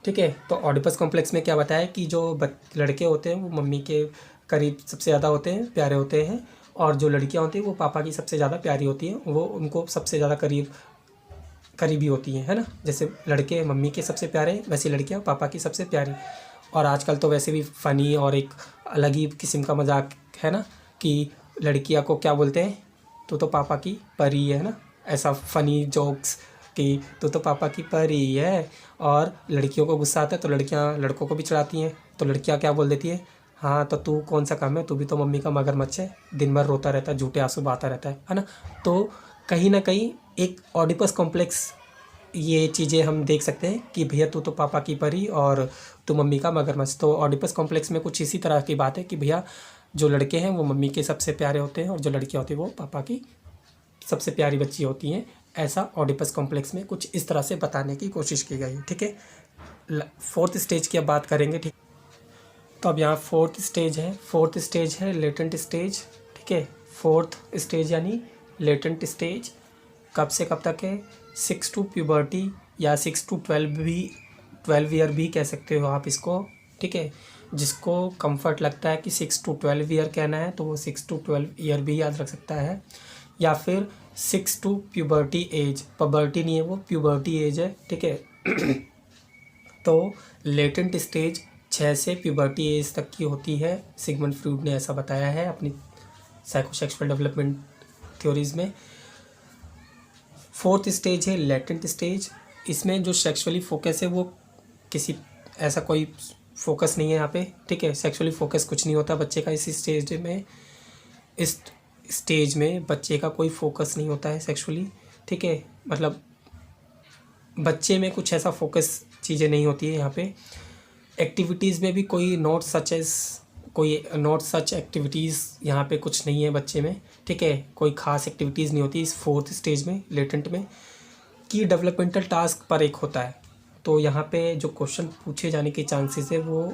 ठीक है। तो ऑडिपस कॉम्प्लेक्स में क्या बताया कि जो लड़के होते हैं वो मम्मी के करीब सबसे ज़्यादा होते हैं, प्यारे होते हैं, और जो लड़कियां होती हैं वो पापा की सबसे ज़्यादा प्यारी होती हैं, वो उनको सबसे ज़्यादा करीबी होती हैं, है ना। जैसे लड़के मम्मी के सबसे प्यारे, वैसे लड़कियां पापा की सबसे प्यारी। और आजकल तो वैसे भी फ़नी और एक अलग ही किस्म का मजाक है ना, कि लड़कियां को क्या बोलते हैं, तो पापा की परी है ना, ऐसा फ़नी जोक्स कि तो पापा की परी है। और लड़कियों को गुस्सा आता है तो लड़कियां लड़कों को भी चढ़ाती हैं, तो लड़कियां क्या बोल देती है, हाँ तो तू कौन सा काम है, तू भी तो मम्मी का मगरमच्छ है, दिन भर रोता रहता है, झूठे आंसू बहाता रहता है ना। तो कहीं ना कहीं एक ऑडिपस कॉम्प्लेक्स ये चीज़ें हम देख सकते हैं कि भैया तू तो पापा की परी और तू मम्मी का मगरमच्छ। तो ऑडिपस कॉम्प्लेक्स में कुछ इसी तरह की बात है कि भैया जो लड़के हैं वो मम्मी के सबसे प्यारे होते हैं, और जो लड़कियाँ होती हैं वो पापा की सबसे प्यारी बच्ची होती हैं। ऐसा ऑडिपस कॉम्प्लेक्स में कुछ इस तरह से बताने की कोशिश की गई, ठीक है। 4th स्टेज की अब बात करेंगे, ठीक। तो अब यहाँ 4th स्टेज है लेटेंट स्टेज, ठीक है। 4th स्टेज यानी लेटेंट स्टेज कब से कब तक है, 6 to प्यूबर्टी या 6 to 12 ईयर भी कह सकते हो आप इसको, ठीक है। जिसको कंफर्ट लगता है कि 6 to 12 ईयर कहना है तो वो 6 to 12 ईयर भी याद रख सकता है, या फिर 6 to प्यूबर्टी एज, पबर्टी नहीं है वो प्यूबर्टी एज है, ठीक है। तो लेटेंट स्टेज 6 से प्यूबर्टी एज तक की होती है, सिगमंड फ्रॉइड ने ऐसा बताया है अपनी साइकोसेक्सुअल डेवलपमेंट थ्योरीज में। 4th स्टेज है लेटेंट स्टेज, इसमें जो सेक्सुअली फोकस है वो किसी ऐसा कोई फोकस नहीं है यहाँ पे, ठीक है। सेक्सुअली फोकस कुछ नहीं होता बच्चे का इस स्टेज में बच्चे का कोई फोकस नहीं होता है सेक्सुअली, ठीक है। मतलब बच्चे में कुछ ऐसा फोकस चीज़ें नहीं होती है यहाँ पे। एक्टिविटीज़ में भी कोई नोट सच एज कोई नॉट सच एक्टिविटीज़ यहाँ पे कुछ नहीं है बच्चे में, ठीक है, कोई ख़ास एक्टिविटीज़ नहीं होती इस 4th स्टेज में लेटेंट में। की डेवलपमेंटल टास्क पर एक होता है, तो यहाँ पे जो क्वेश्चन पूछे जाने के चांसेस है वो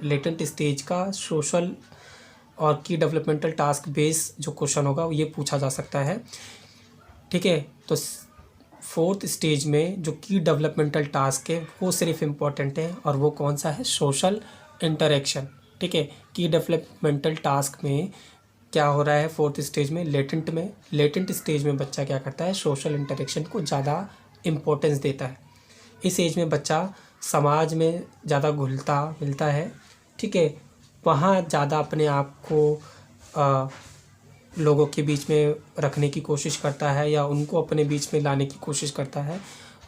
लेटेंट स्टेज का सोशल और की डेवलपमेंटल टास्क बेस जो क्वेश्चन होगा ये पूछा जा सकता है, ठीक है। तो 4th स्टेज में जो की डेवलपमेंटल टास्क है वो सिर्फ इम्पोर्टेंट है, और वो कौन सा है, सोशल इंटरेक्शन, ठीक है। की डेवलपमेंटल टास्क में क्या हो रहा है 4th स्टेज में, लेटेंट स्टेज में बच्चा क्या करता है, सोशल इंटरेक्शन को ज़्यादा इम्पोर्टेंस देता है। इस एज में बच्चा समाज में ज़्यादा घुलता मिलता है, ठीक है, वहाँ ज़्यादा अपने आप को लोगों के बीच में रखने की कोशिश करता है या उनको अपने बीच में लाने की कोशिश करता है।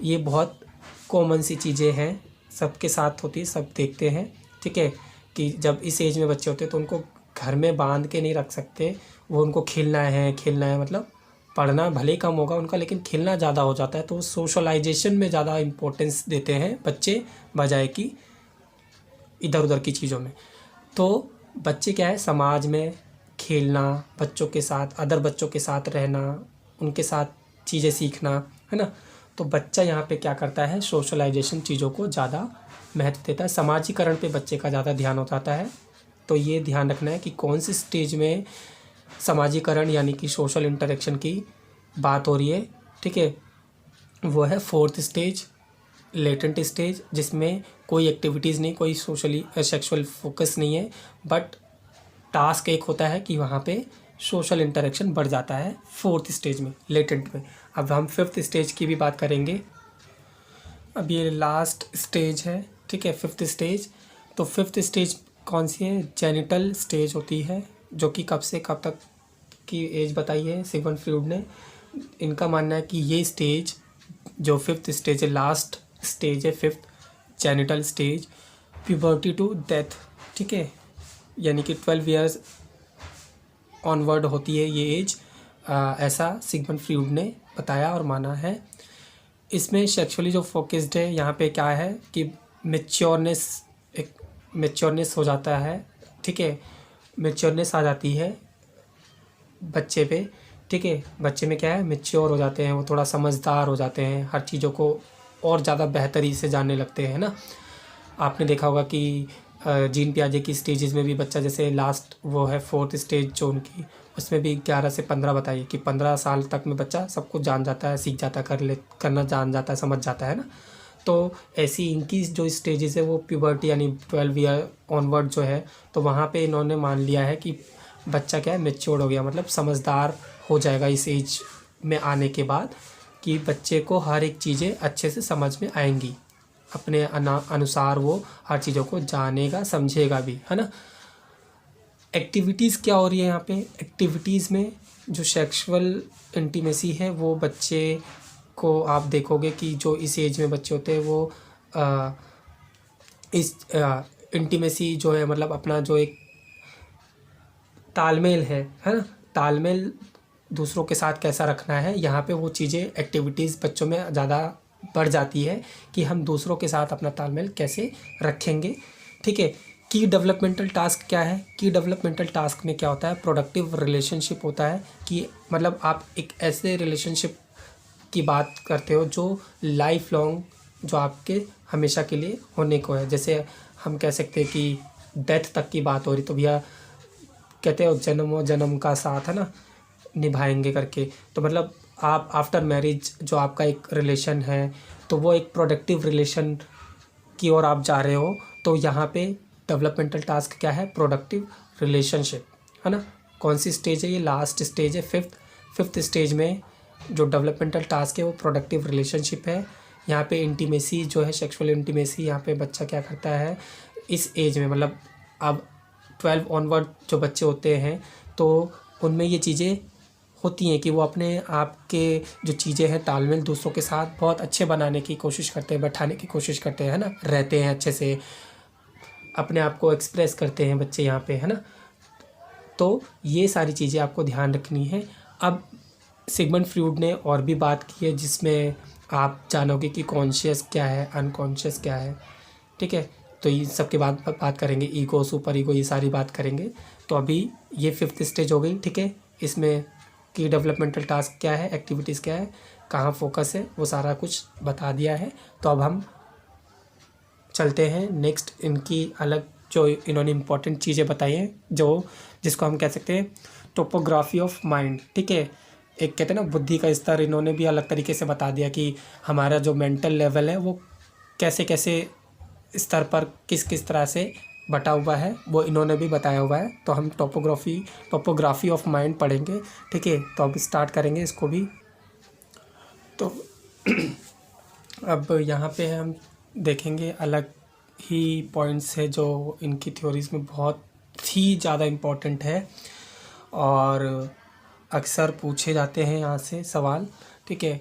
ये बहुत कॉमन सी चीज़ें हैं, सबके साथ होती है, सब देखते हैं, ठीक है, कि जब इस एज में बच्चे होते हैं तो उनको घर में बांध के नहीं रख सकते, वो उनको खेलना है मतलब पढ़ना भले ही कम होगा उनका, लेकिन खेलना ज़्यादा हो जाता है, तो सोशलाइजेशन में ज़्यादा इम्पोर्टेंस देते हैं बच्चे बजाय कि इधर उधर की चीज़ों में। तो बच्चे क्या है, समाज में खेलना, बच्चों के साथ, अदर बच्चों के साथ रहना, उनके साथ चीज़ें सीखना, है ना। तो बच्चा यहाँ पे क्या करता है, सोशलाइजेशन चीज़ों को ज़्यादा महत्व देता है, समाजीकरण पे बच्चे का ज़्यादा ध्यान हो जाता है। तो ये ध्यान रखना है कि कौन सी स्टेज में समाजीकरण यानी कि सोशल इंटरेक्शन की बात हो रही है, ठीक है। वो है 4th स्टेज, लेटेंट स्टेज, जिसमें कोई एक्टिविटीज़ नहीं, कोई सोशली सेक्सुअल फोकस नहीं है, बट टास्क एक होता है कि वहाँ पे सोशल इंटरेक्शन बढ़ जाता है 4th स्टेज में, लेटेंट में। अब हम 5th स्टेज की भी बात करेंगे। अब ये लास्ट स्टेज है, ठीक है, 5th स्टेज। तो 5th स्टेज कौन सी है, जेनिटल स्टेज होती है, जो कि कब से कब तक की एज बताई है सिगमंड फ्रॉइड ने। इनका मानना है कि ये स्टेज जो 5th स्टेज है, लास्ट स्टेज है 5th, genital stage, puberty to death, ठीक है, यानी कि 12 ईयर्स ऑनवर्ड होती है ये एज, ऐसा सिगमंड फ्रॉइड ने बताया और माना है। इसमें सेक्सुअली जो फोकस्ड है यहाँ पे क्या है कि मैच्योरनेस हो जाता है, ठीक है, मैच्योरनेस आ जाती है बच्चे पे, ठीक है। बच्चे में क्या है, मैच्योर हो जाते हैं, वो थोड़ा समझदार हो जाते हैं, हर चीज़ों को और ज़्यादा बेहतरी से जानने लगते हैं ना। आपने देखा होगा कि जीन पियाजे की स्टेजेस में भी बच्चा, जैसे लास्ट वो है 4th स्टेज जो उनकी, उसमें भी 11 से 15 बताइए कि 15 साल तक में बच्चा सब कुछ जान जाता है, सीख जाता है, करना जान जाता है, समझ जाता है ना। तो ऐसी इनकी जो स्टेजेस है वो प्यूबर्टी यानी 12 ईयर ऑनवर्ड जो है, तो वहाँ पे इन्होंने मान लिया है कि बच्चा क्या है, मैच्योर हो गया, मतलब समझदार हो जाएगा इस एज में आने के बाद, कि बच्चे को हर एक चीज़ें अच्छे से समझ में आएंगी, अपने अनुसार वो हर चीज़ों को जानेगा, समझेगा भी, है ना। एक्टिविटीज़ क्या हो रही है यहाँ पे, एक्टिविटीज़ में जो सेक्सुअल इंटीमेसी है वो बच्चे को आप देखोगे कि जो इस एज में बच्चे होते हैं वो इस इंटीमेसी जो है, मतलब अपना जो एक तालमेल है ना, तालमेल दूसरों के साथ कैसा रखना है, यहाँ पे वो चीज़ें एक्टिविटीज़ बच्चों में ज़्यादा बढ़ जाती है कि हम दूसरों के साथ अपना तालमेल कैसे रखेंगे, ठीक है। की डेवलपमेंटल टास्क क्या है, की डेवलपमेंटल टास्क में क्या होता है, प्रोडक्टिव रिलेशनशिप होता है, कि मतलब आप एक ऐसे रिलेशनशिप की बात करते हो जो लाइफ लॉन्ग, जो आपके हमेशा के लिए होने को है। जैसे हम कह सकते हैं कि डेथ तक की बात हो रही, तो भैया कहते हो जन्मों जन्म का साथ है ना निभाएंगे करके, तो मतलब आप आफ्टर मैरिज जो आपका एक रिलेशन है तो वो एक प्रोडक्टिव रिलेशन की ओर आप जा रहे हो। तो यहाँ पे डेवलपमेंटल टास्क क्या है, प्रोडक्टिव रिलेशनशिप, है ना। कौन सी स्टेज है, ये लास्ट स्टेज है 5th स्टेज में जो डेवलपमेंटल टास्क है वो प्रोडक्टिव रिलेशनशिप है। यहाँ पे इंटीमेसी जो है, सेक्सुअल इंटीमेसी, यहाँ पे बच्चा क्या करता है इस एज में, मतलब अब 12 ऑनवर्ड जो बच्चे होते हैं तो उनमें ये चीज़ें होती हैं कि वो अपने आप के जो चीज़ें हैं तालमेल दूसरों के साथ बहुत अच्छे बनाने की कोशिश करते हैं, बैठाने की कोशिश करते हैं, है ना, रहते हैं अच्छे से, अपने आप को एक्सप्रेस करते हैं बच्चे यहाँ पे, है ना। तो ये सारी चीज़ें आपको ध्यान रखनी है। अब सिगमंड फ्रॉइड ने और भी बात की है जिसमें आप जानोगे कि कॉन्शियस क्या है, अनकॉन्शियस क्या है, ठीक है। तो इन सब के बाद बात करेंगे, ईगो, सुपर ईगो, ये सारी बात करेंगे। तो अभी ये 5th स्टेज हो गई, ठीक है। इसमें की डेवलपमेंटल टास्क क्या है, एक्टिविटीज़ क्या है, कहाँ फोकस है, वो सारा कुछ बता दिया है। तो अब हम चलते हैं नेक्स्ट, इनकी अलग जो इन्होंने इम्पोर्टेंट चीज़ें बताई हैं, जो जिसको हम कह सकते हैं टोपोग्राफी ऑफ माइंड, ठीक है। एक कहते हैं ना बुद्धि का स्तर, इन्होंने भी अलग तरीके से बता दिया कि हमारा जो मेंटल लेवल है वो कैसे कैसे स्तर पर किस किस तरह से बटा हुआ है, वो इन्होंने भी बताया हुआ है। तो हम टोपोग्राफी ऑफ माइंड पढ़ेंगे, ठीक है। तो अब स्टार्ट करेंगे इसको भी। तो अब यहाँ पे हम देखेंगे अलग ही पॉइंट्स है जो इनकी थ्योरीज़ में बहुत ही ज़्यादा इम्पोर्टेंट है और अक्सर पूछे जाते हैं यहाँ से सवाल, ठीक है।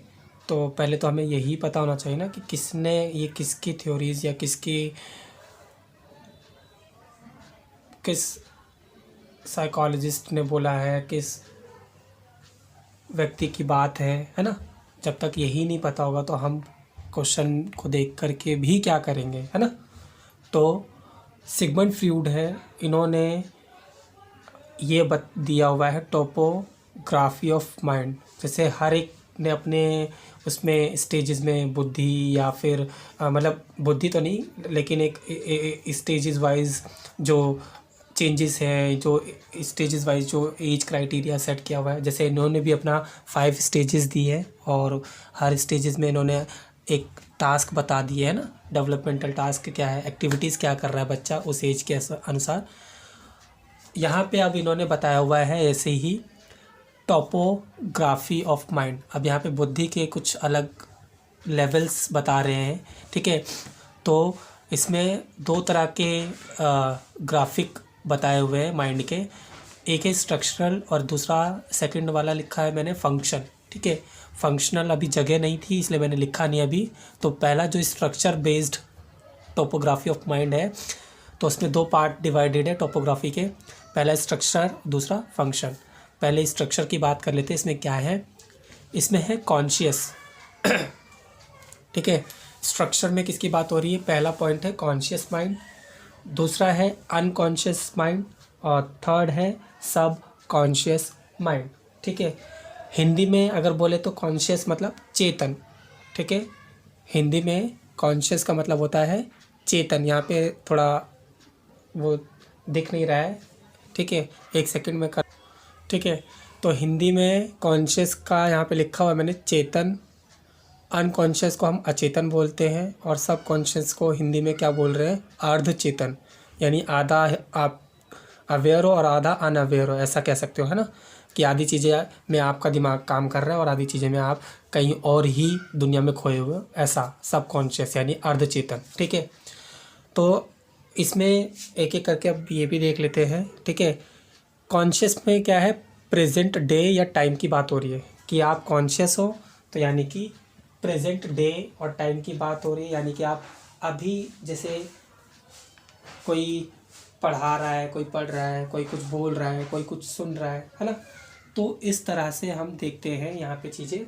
तो पहले तो हमें यही पता होना चाहिए ना कि किसने ये किसकी थ्योरीज़ या किस साइकोलॉजिस्ट ने बोला है, किस व्यक्ति की बात है ना। जब तक यही नहीं पता होगा तो हम क्वेश्चन को देख करके भी क्या करेंगे, है ना। तो सिगमंड फ्रॉइड है, इन्होंने ये दिया हुआ है टोपोग्राफी ऑफ माइंड। जैसे हर एक ने अपने उसमें स्टेजेस में बुद्धि या फिर मतलब बुद्धि तो नहीं, लेकिन एक स्टेजेस वाइज जो चेंजेस हैं, जो स्टेजेस वाइज जो एज क्राइटेरिया सेट किया हुआ है। जैसे इन्होंने भी अपना 5 स्टेजेस दिए हैं और हर स्टेजेस में इन्होंने एक टास्क बता दिए है ना, डेवलपमेंटल टास्क क्या है, एक्टिविटीज़ क्या कर रहा है बच्चा उस एज के अनुसार। यहाँ पे अब इन्होंने बताया हुआ है ऐसे ही टोपोग्राफी ऑफ माइंड। अब यहाँ पे बुद्धि के कुछ अलग लेवल्स बता रहे हैं, ठीक है। तो इसमें 2 तरह के ग्राफिक बताए हुए हैं माइंड के, एक है स्ट्रक्चरल और दूसरा सेकंड वाला लिखा है मैंने फंक्शन, ठीक है। फंक्शनल अभी जगह नहीं थी इसलिए मैंने लिखा नहीं अभी। तो पहला जो structure based topography of mind है, तो उसमें 2 पार्ट डिवाइडेड है टोपोग्राफी के, पहला स्ट्रक्चर, दूसरा फंक्शन। पहले स्ट्रक्चर की बात कर लेते हैं। इसमें क्या है, इसमें है कॉन्शियस, ठीक है। स्ट्रक्चर में किसकी बात हो रही है, पहला पॉइंट है कॉन्शियस माइंड, दूसरा है अनकॉन्शियस माइंड और थर्ड है सब कॉन्शियस माइंड, ठीक है। हिंदी में अगर बोले तो कॉन्शियस मतलब चेतन, ठीक है। हिंदी में कॉन्शियस का मतलब होता है चेतन। यहाँ पे थोड़ा वो दिख नहीं रहा है, ठीक है, एक सेकंड में कर, ठीक है। तो हिंदी में कॉन्शियस का यहाँ पे लिखा हुआ है मैंने चेतन, अनकॉन्शियस को हम अचेतन बोलते हैं और सब कॉन्शियस को हिंदी में क्या बोल रहे हैं, अर्ध चेतन। यानी आधा आप अवेयर हो और आधा अनअवेयर हो, ऐसा कह सकते हो, है ना। कि आधी चीज़ें में आपका दिमाग काम कर रहा है और आधी चीज़ें में आप कहीं और ही दुनिया में खोए हुए हो, ऐसा सब कॉन्शियस यानी अर्ध चेतन, ठीक है। तो इसमें एक एक करके अब ये भी देख लेते हैं, ठीक है। कॉन्शियस में क्या है, प्रेजेंट डे या टाइम की बात हो रही है कि आप कॉन्शियस हो, तो यानी कि प्रेजेंट डे और टाइम की बात हो रही है। यानी कि आप अभी, जैसे कोई पढ़ा रहा है, कोई पढ़ रहा है, कोई कुछ बोल रहा है, कोई कुछ सुन रहा है ना। तो इस तरह से हम देखते हैं यहाँ पे चीज़ें।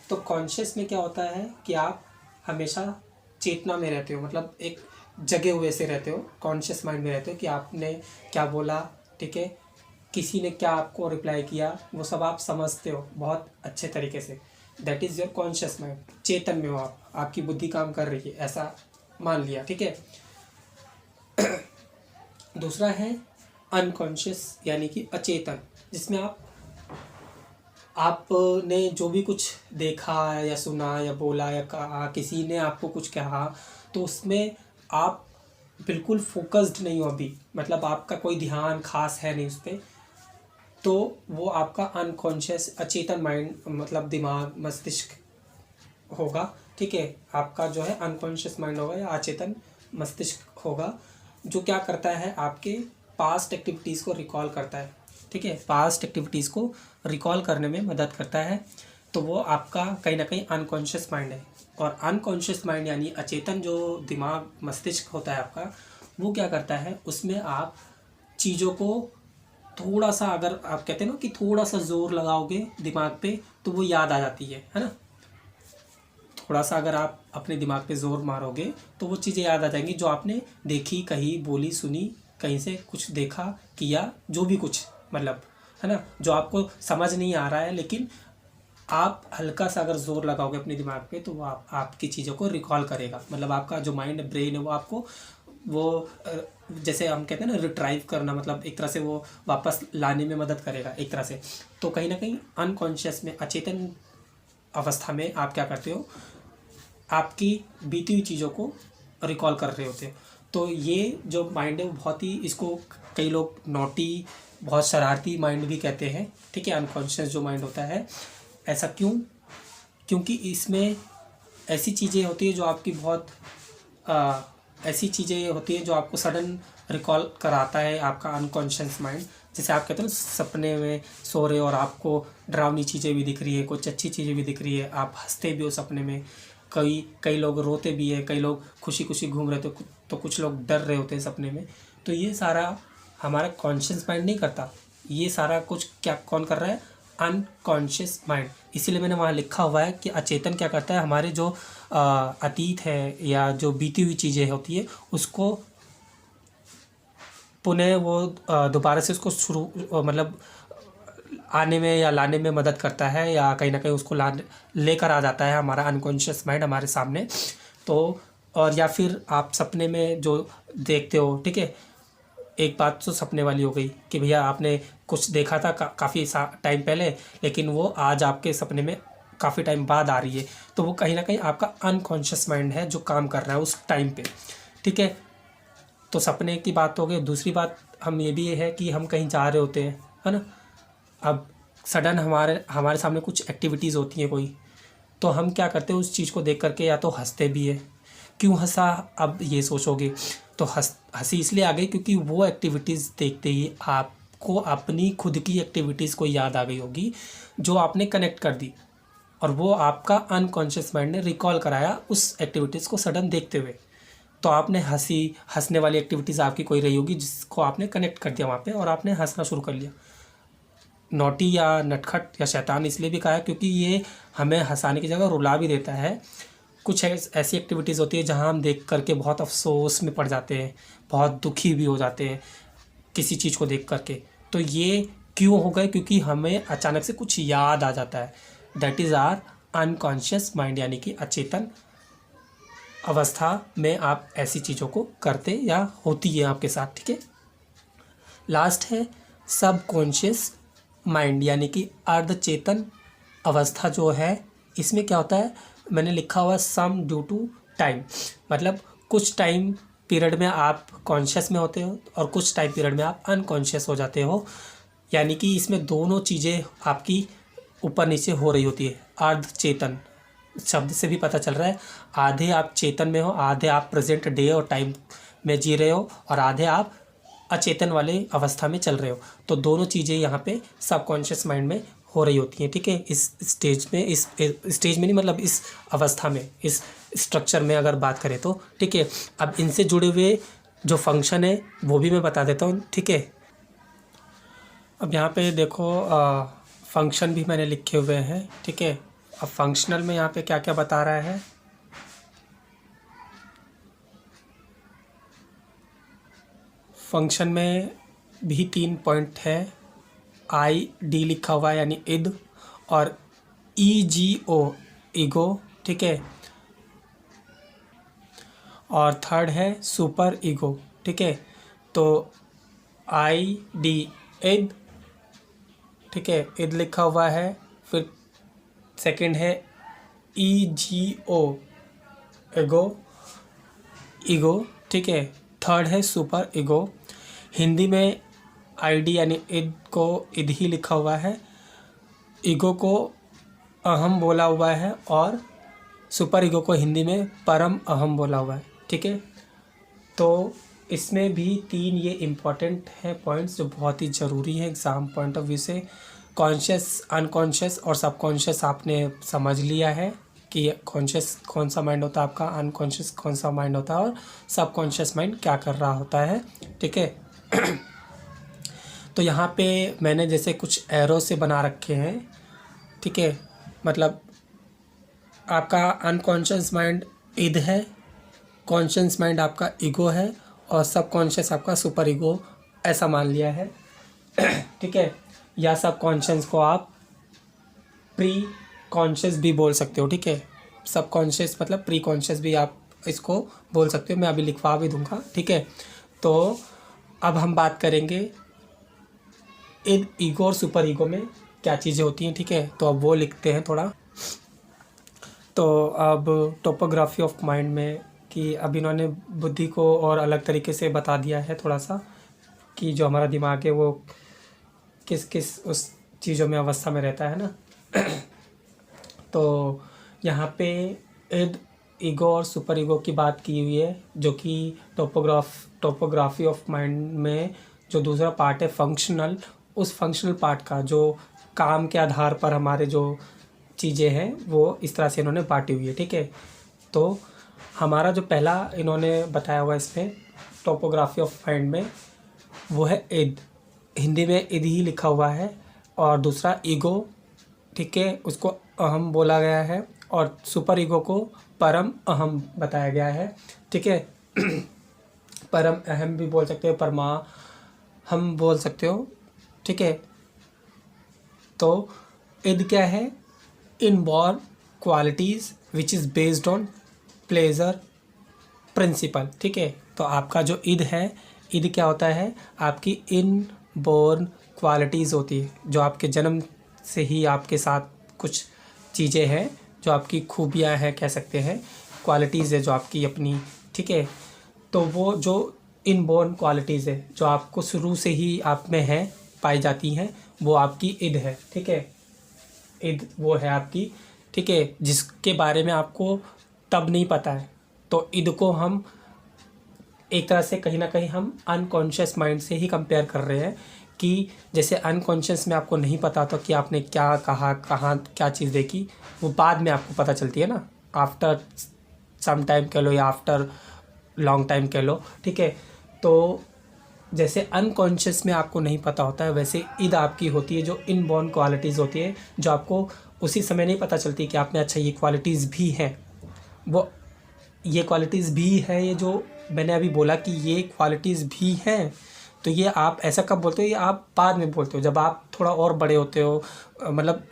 तो कॉन्शियस में क्या होता है कि आप हमेशा चेतना में रहते हो, मतलब एक जगे हुए से रहते हो, कॉन्शियस माइंड में रहते हो कि आपने क्या बोला, ठीक है, किसी ने क्या आपको रिप्लाई किया, वो सब आप समझते हो बहुत अच्छे तरीके से। That is your conscious mind, चेतन में हो आप, आपकी बुद्धि काम कर रही है, ऐसा मान लिया, ठीक है। दूसरा है अनकॉन्शियस यानी कि अचेतन, जिसमें आपने जो भी कुछ देखा या सुना या बोला या कहा, किसी ने आपको कुछ कहा, तो उसमें आप बिल्कुल फोकस्ड नहीं हो अभी, मतलब आपका कोई ध्यान खास है नहीं उस पर। तो वो आपका अनकॉन्शियस अचेतन माइंड, मतलब दिमाग मस्तिष्क होगा, ठीक है। आपका जो है अनकॉन्शियस माइंड होगा या अचेतन मस्तिष्क होगा, जो क्या करता है, आपके पास्ट एक्टिविटीज़ को रिकॉल करता है, ठीक है। पास्ट एक्टिविटीज़ को रिकॉल करने में मदद करता है। तो वो आपका कहीं ना कहीं अनकॉन्शियस माइंड है। और अनकॉन्शियस माइंड यानी अचेतन जो दिमाग मस्तिष्क होता है आपका, वो क्या करता है, उसमें आप चीज़ों को थोड़ा सा, अगर आप कहते हैं ना कि थोड़ा सा जोर लगाओगे दिमाग पे तो वो याद आ जाती है ना। थोड़ा सा अगर आप अपने दिमाग पे जोर मारोगे तो वो चीज़ें याद आ जाएंगी जो आपने देखी, कही, बोली, सुनी, कहीं से कुछ देखा, किया, जो भी कुछ, मतलब है ना, जो आपको समझ नहीं आ रहा है, लेकिन आप हल्का सा अगर जोर लगाओगे अपने दिमाग पे तो वो आपकी चीज़ों को रिकॉल करेगा। मतलब आपका जो माइंड ब्रेन है वो आपको वो जैसे हम कहते हैं ना रिट्राइव करना, मतलब एक तरह से वो वापस लाने में मदद करेगा एक तरह से। तो कहीं ना कहीं अनकॉन्शियस में, अचेतन अवस्था में आप क्या करते हो, आपकी बीती हुई चीज़ों को रिकॉल कर रहे होते हो। तो ये जो माइंड है वो बहुत ही, इसको कई लोग नॉटी, बहुत शरारती माइंड भी कहते हैं, ठीक है, अनकॉन्शियस जो माइंड होता है। ऐसा क्यों? क्योंकि इसमें ऐसी चीज़ें होती है जो आपकी बहुत ऐसी चीज़ें होती है जो आपको सडन रिकॉल कराता है आपका अनकॉन्शियस माइंड। जैसे आप कहते हो ना सपने में सो रहे हो और आपको डरावनी चीज़ें भी दिख रही है, कुछ अच्छी चीज़ें भी दिख रही है, आप हंसते भी हो सपने में, कई लोग रोते भी है, कई लोग खुशी खुशी घूम रहे थे, तो कुछ लोग डर रहे होते हैं सपने में। तो ये सारा हमारा कॉन्शियस माइंड नहीं करता, ये सारा कुछ क्या कौन कर रहा है? Unconscious mind. इसीलिए मैंने वहाँ लिखा हुआ है कि अचेतन क्या करता है, हमारे जो अतीत है या जो बीती हुई चीज़ें होती है उसको पुनः वो दोबारा से उसको शुरू मतलब आने में या लाने में मदद करता है, या कहीं ना कहीं उसको लेकर आ जाता है हमारा अनकॉन्शियस माइंड हमारे सामने। तो और या फिर आप सपने में जो देखते हो, ठीक है, एक बात तो सपने वाली हो गई कि भैया आपने कुछ देखा था काफ़ी टाइम पहले, लेकिन वो आज आपके सपने में काफ़ी टाइम बाद आ रही है। तो वो कहीं ना कहीं आपका अनकॉन्शियस माइंड है जो काम कर रहा है उस टाइम पे, ठीक है। तो सपने की बात हो गई। दूसरी बात हम ये भी है कि हम कहीं जा रहे होते हैं, है ना, अब सडन हमारे सामने कुछ एक्टिविटीज़ होती हैं कोई, तो हम क्या करते हैं उस चीज़ को देख करके या तो हंसते भी है। क्यों हंसा, अब ये सोचोगे तो हंसी इसलिए आ गई क्योंकि वो एक्टिविटीज़ देखते ही आपको अपनी खुद की एक्टिविटीज़ को याद आ गई होगी जो आपने कनेक्ट कर दी, और वो आपका अनकॉन्शियस माइंड ने रिकॉल कराया उस एक्टिविटीज़ को सडन देखते हुए। तो आपने हंसने वाली एक्टिविटीज़ आपकी कोई रही होगी जिसको आपने कनेक्ट कर दिया वहाँ पे और आपने हंसना शुरू कर लिया। नॉटी या नटखट या शैतान इसलिए भी कहा है क्योंकि ये हमें हंसाने की जगह रुला भी देता है। कुछ ऐसी एक्टिविटीज़ होती है जहाँ हम देख करके बहुत अफसोस में पड़ जाते हैं, बहुत दुखी भी हो जाते हैं किसी चीज़ को देख करके। तो ये क्यों हो गए? क्योंकि हमें अचानक से कुछ याद आ जाता है। That is our unconscious mind, यानी कि अचेतन अवस्था में आप ऐसी चीज़ों को करते या होती है आपके साथ, ठीक है। लास्ट है सब कॉन्शियस माइंड, यानी कि अर्धचेतन अवस्था जो है। इसमें क्या होता है, मैंने लिखा हुआ सम ड्यू टू टाइम, मतलब कुछ टाइम पीरियड में आप कॉन्शियस में होते हो और कुछ टाइम पीरियड में आप अनकॉन्शियस हो जाते हो। यानी कि इसमें दोनों चीज़ें आपकी ऊपर नीचे हो रही होती है। अर्धचेतन शब्द से भी पता चल रहा है, आधे आप चेतन में हो, आधे आप प्रेजेंट डे और टाइम में जी रहे हो, और आधे आप अचेतन वाले अवस्था में चल रहे हो। तो दोनों चीज़ें यहाँ पे सबकॉन्शियस माइंड में हो रही होती हैं, ठीक है। इस स्टेज में, इस स्टेज में नहीं, मतलब इस अवस्था में, इस स्ट्रक्चर में अगर बात करें तो, ठीक है। अब इनसे जुड़े हुए जो फंक्शन है वो भी मैं बता देता हूँ, ठीक है। अब यहाँ पे देखो फंक्शन भी मैंने लिखे हुए हैं, ठीक है। अब फंक्शनल में यहाँ पे क्या क्या बता रहा है, फंक्शन में भी 3 पॉइंट है। आई डी लिखा हुआ है यानी इद, और ई जी ओ ईगो, ठीक है। और थर्ड है सुपर ईगो, ठीक है। तो आई डी इद, ठीक है, इद लिखा हुआ है। फिर सेकंड है ई जी ओ ईगो, ईगो, ठीक है। थर्ड है सुपर ईगो। हिंदी में आईडी यानी इद को इद ही लिखा हुआ है, ईगो को अहम बोला हुआ है, और सुपर ईगो को हिंदी में परम अहम बोला हुआ है, ठीक है। तो इसमें भी 3 ये इम्पॉर्टेंट हैं पॉइंट्स जो बहुत ही ज़रूरी है एग्ज़ाम पॉइंट ऑफ व्यू से। कॉन्शियस, अनकॉन्शियस और सबकॉन्शियस आपने समझ लिया है कि कॉन्शियस कौन सा माइंड होता है आपका, अनकॉन्शियस कौन सा माइंड होता है, और सबकॉन्शियस माइंड क्या कर रहा होता है, ठीक है। तो यहाँ पे मैंने जैसे कुछ एरो से बना रखे हैं, ठीक है, मतलब आपका अनकॉन्शियस माइंड ईद है, कॉन्शियस माइंड आपका ईगो है, और सब कॉन्शियस आपका सुपर ईगो, ऐसा मान लिया है। ठीक है, या सब कॉन्शियस को आप प्री कॉन्शियस भी बोल सकते हो। ठीक है, सब कॉन्शियस मतलब प्री कॉन्शियस भी आप इसको बोल सकते हो, मैं अभी लिखवा भी दूंगा। ठीक है, तो अब हम बात करेंगे इन ईगो और सुपर ईगो में क्या चीज़ें होती हैं। ठीक है, तो अब वो लिखते हैं थोड़ा। तो अब टोपोग्राफी ऑफ माइंड में कि अब इन्होंने बुद्धि को और अलग तरीके से बता दिया है थोड़ा सा, कि जो हमारा दिमाग है वो किस किस उस चीज़ों में अवस्था में रहता है ना। तो यहाँ पे इद, ईगो और सुपर ईगो की बात की हुई है, जो कि टोपोग्राफी ऑफ माइंड में जो दूसरा पार्ट है फंक्शनल, उस फंक्शनल पार्ट का जो काम के आधार पर हमारे जो चीज़ें हैं वो इस तरह से इन्होंने बांटी हुई है। ठीक है, तो हमारा जो पहला इन्होंने बताया हुआ इसमें टोपोग्राफी ऑफ माइंड में वो है इद, हिंदी में इद ही लिखा हुआ है, और दूसरा ईगो, ठीक है, उसको अहम बोला गया है, और सुपर ईगो को परम अहम बताया गया है। ठीक है, परम अहम भी बोल सकते हो, परमा हम बोल सकते हो। ठीक है, तो इद क्या है? Inborn qualities which is based on pleasure principal. ठीक है, तो आपका जो इद है, इद क्या होता है? आपकी इनबॉर्न क्वालिटीज़ होती है, जो आपके जन्म से ही आपके साथ कुछ चीज़ें हैं, जो आपकी खूबियाँ हैं कह सकते हैं, क्वालिटीज़ है जो आपकी अपनी। ठीक है, तो वो जो इनबॉर्न क्वालिटीज़ है जो आपको शुरू से ही आप में है, पाई जाती हैं, वो आपकी इद है। ठीक है, इद वो है आपकी। ठीक है, जिसके बारे में आपको तब नहीं पता है, तो इद को हम एक तरह से कहीं ना कहीं हम अनकॉन्शियस माइंड से ही कंपेयर कर रहे हैं, कि जैसे अनकॉन्शियस में आपको नहीं पता था कि आपने क्या कहा, कहाँ क्या चीज़ देखी, वो बाद में आपको पता चलती है ना, आफ्टर सम टाइम कह लो या आफ्टर लॉन्ग टाइम कह लो। ठीक है, तो जैसे अनकॉन्शियस में आपको नहीं पता होता है, वैसे इद आपकी होती है जो इनबॉर्न क्वालिटीज़ होती है, जो आपको उसी समय नहीं पता चलती कि आप में अच्छा ये क्वालिटीज़ भी हैं, वो ये क्वालिटीज़ भी है, ये जो मैंने अभी बोला कि ये क्वालिटीज़ भी हैं, तो ये आप ऐसा कब बोलते हो? ये आप बाद में बोलते हो, जब आप थोड़ा और बड़े होते हो, मतलब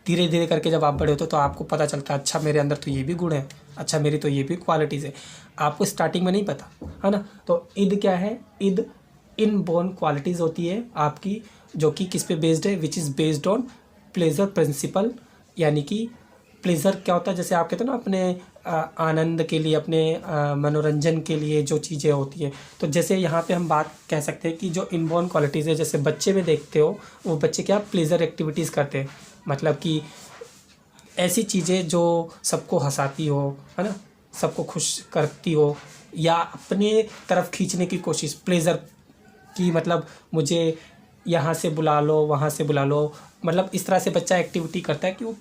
धीरे धीरे करके जब आप बड़े होते हो तो आपको पता चलता है, अच्छा मेरे अंदर तो ये भी गुण है, अच्छा मेरी तो ये भी क्वालिटीज़ है। आपको स्टार्टिंग में नहीं पता है ना। तो इद क्या है? इद इनबॉर्न क्वालिटीज़ होती है आपकी, जो कि किस पे बेस्ड है? Which is based on pleasure principal. यानी कि प्लेजर क्या होता है? जैसे आप कहते हो ना, अपने आनंद के लिए, अपने मनोरंजन के लिए जो चीज़ें होती हैं, तो जैसे यहाँ पे हम बात कह सकते हैं कि जो इनबॉर्न क्वालिटीज़ है, जैसे बच्चे में देखते हो, वो बच्चे क्या प्लेजर एक्टिविटीज़ करते हैं, मतलब कि ऐसी चीज़ें जो सबको हंसाती हो, है ना, सबको खुश करती हो, या अपने तरफ खींचने की कोशिश, प्लेजर की, मतलब मुझे यहाँ से बुला लो, वहाँ से बुला लो, मतलब इस तरह से बच्चा एक्टिविटी करता है कि वो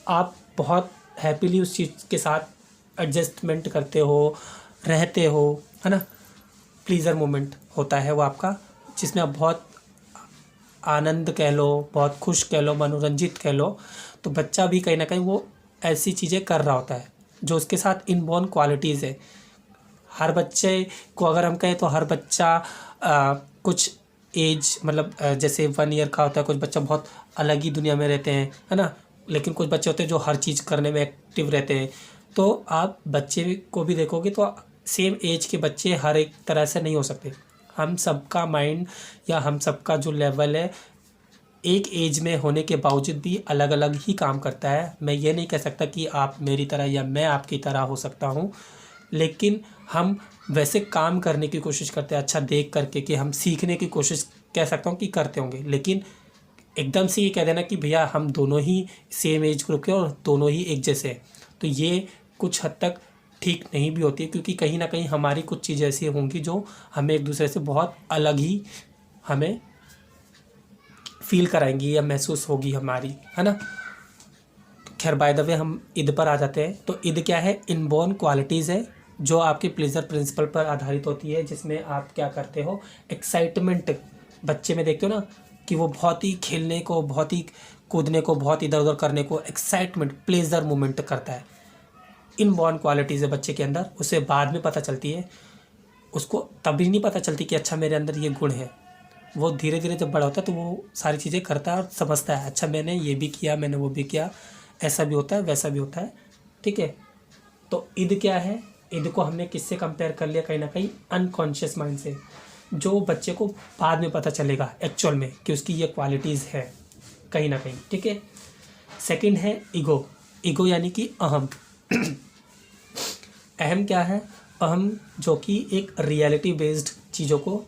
आप बहुत हैप्पीली उस चीज़ के साथ एडजस्टमेंट करते हो, रहते हो, है ना। प्लीज़र मोमेंट होता है वो आपका, जिसमें आप बहुत आनंद कह लो, बहुत खुश कह लो, मनोरंजित कह लो। तो बच्चा भी कहीं ना कहीं वो ऐसी चीज़ें कर रहा होता है जो उसके साथ इनबॉर्न क्वालिटीज़ है। हर बच्चे को अगर हम कहें तो हर बच्चा कुछ एज, मतलब जैसे 1 ईयर का होता है, कुछ बच्चा बहुत अलग ही दुनिया में रहते हैं, है ना, लेकिन कुछ बच्चे होते हैं जो हर चीज़ करने में एक्टिव रहते हैं। तो आप बच्चे को भी देखोगे तो सेम एज के बच्चे हर एक तरह से नहीं हो सकते। हम सबका माइंड या हम सबका जो लेवल है, एक एज में होने के बावजूद भी अलग अलग ही काम करता है। मैं ये नहीं कह सकता कि आप मेरी तरह या मैं आपकी तरह हो सकता हूँ, लेकिन हम वैसे काम करने की कोशिश करते हैं, अच्छा देख करके, कि हम सीखने की कोशिश कह सकता हूँ कि करते होंगे। लेकिन एकदम से ये कह देना कि भैया हम दोनों ही सेम एज ग्रुप के और दोनों ही एक जैसे हैं, तो ये कुछ हद तक ठीक नहीं भी होती है, क्योंकि कहीं ना कहीं हमारी कुछ चीज़ें ऐसी होंगी जो हमें एक दूसरे से बहुत अलग ही हमें फील कराएंगी या महसूस होगी हमारी, है ना। खैर, बाय द वे हम ईद पर आ जाते हैं। तो ईद क्या है? इनबॉर्न क्वालिटीज़ है जो आपके प्लेजर प्रिंसिपल पर आधारित होती है, जिसमें आप क्या करते हो, एक्साइटमेंट बच्चे में देखते हो ना, कि वो बहुत ही खेलने को, बहुत ही कूदने को, बहुत इधर उधर करने को, एक्साइटमेंट, प्लेजर मोमेंट करता है। इनबॉर्न क्वालिटीज़ है बच्चे के अंदर, उसे बाद में पता चलती है, उसको तभी नहीं पता चलती कि अच्छा मेरे अंदर ये गुण है। वो धीरे धीरे जब बड़ा होता है तो वो सारी चीज़ें करता है और समझता है, अच्छा मैंने ये भी किया, मैंने वो भी किया, ऐसा भी होता है, वैसा भी होता है, ठीक है। तो ईद क्या है, ईद को हमने किससे कंपेयर कर लिया, कहीं ना कहीं अनकॉन्शियस माइंड से, जो बच्चे को बाद में पता चलेगा एक्चुअल में कि उसकी ये क्वालिटीज़ है कहीं ना कहीं, ठीक है। सेकंड है ईगो। ईगो यानी कि अहम। अहम क्या है, अहम जो कि एक रियलिटी बेस्ड चीज़ों को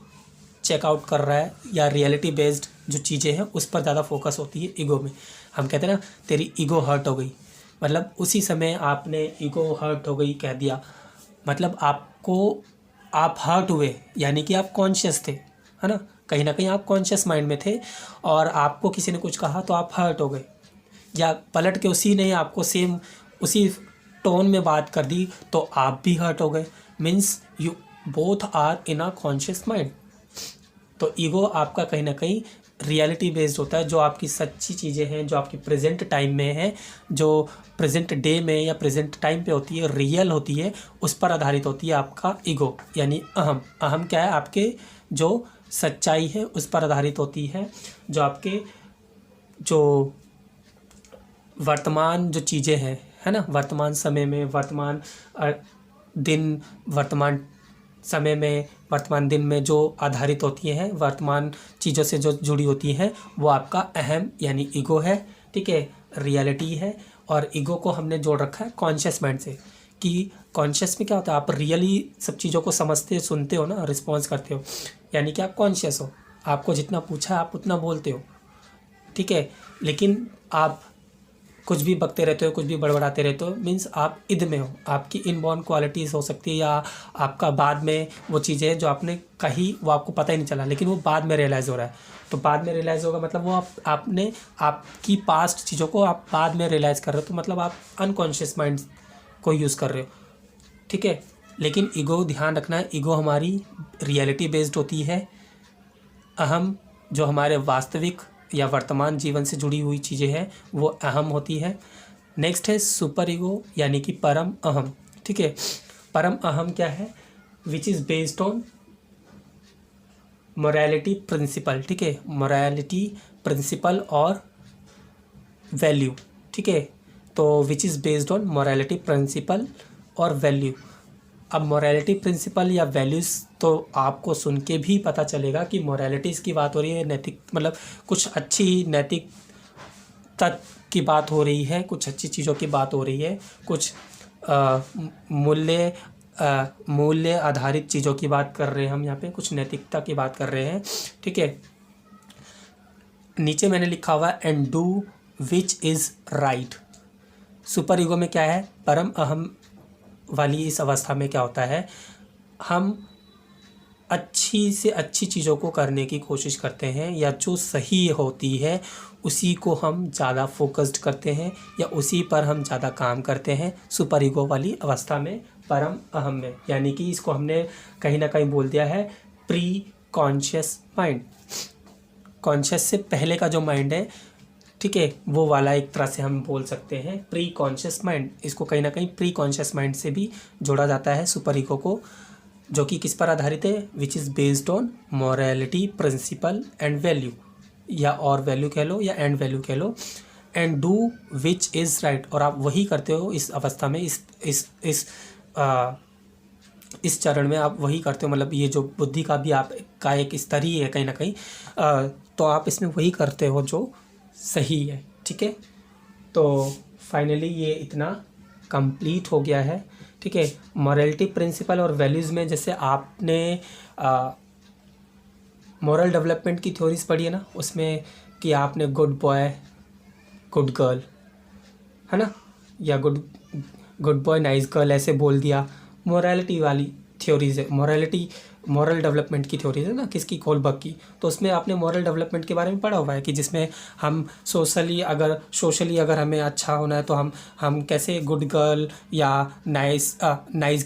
चेकआउट कर रहा है, या रियलिटी बेस्ड जो चीज़ें हैं उस पर ज़्यादा फोकस होती है ईगो में। हम कहते हैं ना तेरी ईगो हर्ट हो गई, मतलब उसी समय आपने ईगो हर्ट हो गई कह दिया, मतलब आप हर्ट हुए, यानी कि आप कॉन्शियस थे, है ना, कहीं ना कहीं आप कॉन्शियस माइंड में थे और आपको किसी ने कुछ कहा तो आप हर्ट हो गए, या पलट के उसी ने आपको सेम उसी टोन में बात कर दी तो आप भी हर्ट हो गए। Means you both are in a conscious mind. तो ईगो आपका कहीं ना कहीं रियलिटी बेस्ड होता है, जो आपकी सच्ची चीज़ें हैं, जो आपकी प्रेजेंट टाइम में है, जो प्रेजेंट डे में या प्रेजेंट टाइम पे होती है, रियल होती है, उस पर आधारित होती है आपका ईगो यानी अहम। अहम क्या है, आपके जो सच्चाई है उस पर आधारित होती है, जो आपके जो वर्तमान जो चीज़ें हैं, है ना, वर्तमान समय में, वर्तमान दिन, वर्तमान समय में, वर्तमान दिन में जो आधारित होती हैं, वर्तमान चीज़ों से जो जुड़ी होती हैं, वो आपका अहम यानी ईगो है, ठीक है, रियलिटी है। और ईगो को हमने जोड़ रखा है कॉन्शियस माइंड से, कि कॉन्शियस में क्या होता है, आप रियली सब चीज़ों को समझते सुनते हो ना, रिस्पॉन्स करते हो, यानी कि आप कॉन्शियस हो, आपको जितना पूछा आप उतना बोलते हो, ठीक है। लेकिन आप कुछ भी बकते रहते हो, कुछ भी बड़बड़ाते रहते हो, मीन्स आप ईद में हो, आपकी इनबॉर्न क्वालिटीज़ हो सकती है, या आपका बाद में वो चीज़ें जो आपने कही वो आपको पता ही नहीं चला, लेकिन वो बाद में रियलाइज़ हो रहा है। तो बाद में रियलाइज़ होगा मतलब वो आपने आपकी पास्ट चीज़ों को आप बाद में रियलाइज़ कर रहे हो, तो मतलब आप अनकॉन्शियस माइंड को यूज़ कर रहे हो, ठीक है। लेकिन ईगो, ध्यान रखना है, ईगो हमारी रियलिटी बेस्ड होती है। अहम जो हमारे वास्तविक या वर्तमान जीवन से जुड़ी हुई चीज़ें हैं वो अहम होती है। नेक्स्ट है सुपर ईगो यानी कि परम अहम, ठीक है। परम अहम क्या है, which is based on morality principle, ठीक है, मोरालिटी प्रिंसिपल और वैल्यू, ठीक है। तो which is based on morality principle और वैल्यू। अब मोरालिटी प्रिंसिपल या वैल्यूज़ तो आपको सुन के भी पता चलेगा कि मोरालिटीज़ की बात हो रही है, नैतिक मतलब कुछ अच्छी नैतिकता की बात हो रही है, कुछ अच्छी चीज़ों की बात हो रही है, कुछ मूल्य आधारित चीज़ों की बात कर रहे हैं हम यहाँ पे, कुछ नैतिकता की बात कर रहे हैं, ठीक है। नीचे मैंने लिखा हुआ and do which is right. Super ego में क्या है, परम अहम वाली इस अवस्था में क्या होता है, हम अच्छी से अच्छी चीज़ों को करने की कोशिश करते हैं, या जो सही होती है उसी को हम ज़्यादा फोकस्ड करते हैं, या उसी पर हम ज़्यादा काम करते हैं सुपर ईगो वाली अवस्था में, परम अहम में। यानी कि इसको हमने कहीं ना कहीं बोल दिया है प्री कॉन्शियस माइंड। कॉन्शियस से पहले का जो माइंड है, ठीक है, वो वाला एक तरह से हम बोल सकते हैं प्री कॉन्शियस माइंड। इसको कहीं ना कहीं प्री कॉन्शियस माइंड से भी जोड़ा जाता है सुपर ईगो को, जो कि किस पर आधारित है, which is based on morality principle and value, या और वैल्यू कह लो या एंड वैल्यू कह लो, and do which is right. और आप वही करते हो इस अवस्था में, इस चरण में आप वही करते हो, मतलब ये जो बुद्धि का भी आपका एक स्तर ही है कहीं ना कहीं, तो आप इसमें वही करते हो जो सही है, ठीक है। तो फाइनली ये इतना कंप्लीट हो गया है, ठीक है। मॉरलिटी प्रिंसिपल और वैल्यूज़ में जैसे आपने मॉरल डेवलपमेंट की थ्योरीज पढ़ी है ना, उसमें कि आपने गुड बॉय गुड गर्ल, है ना, या गुड बॉय नाइस गर्ल ऐसे बोल दिया, मोरालिटी वाली थ्योरीज है, मॉरल डेवलपमेंट की थ्योरीज है ना, किसकी, कोलबर्ग की। तो उसमें आपने मॉरल डेवलपमेंट के बारे में पढ़ा हुआ है कि जिसमें हम सोशली अगर हमें अच्छा होना है तो हम कैसे गुड गर्ल या नाइस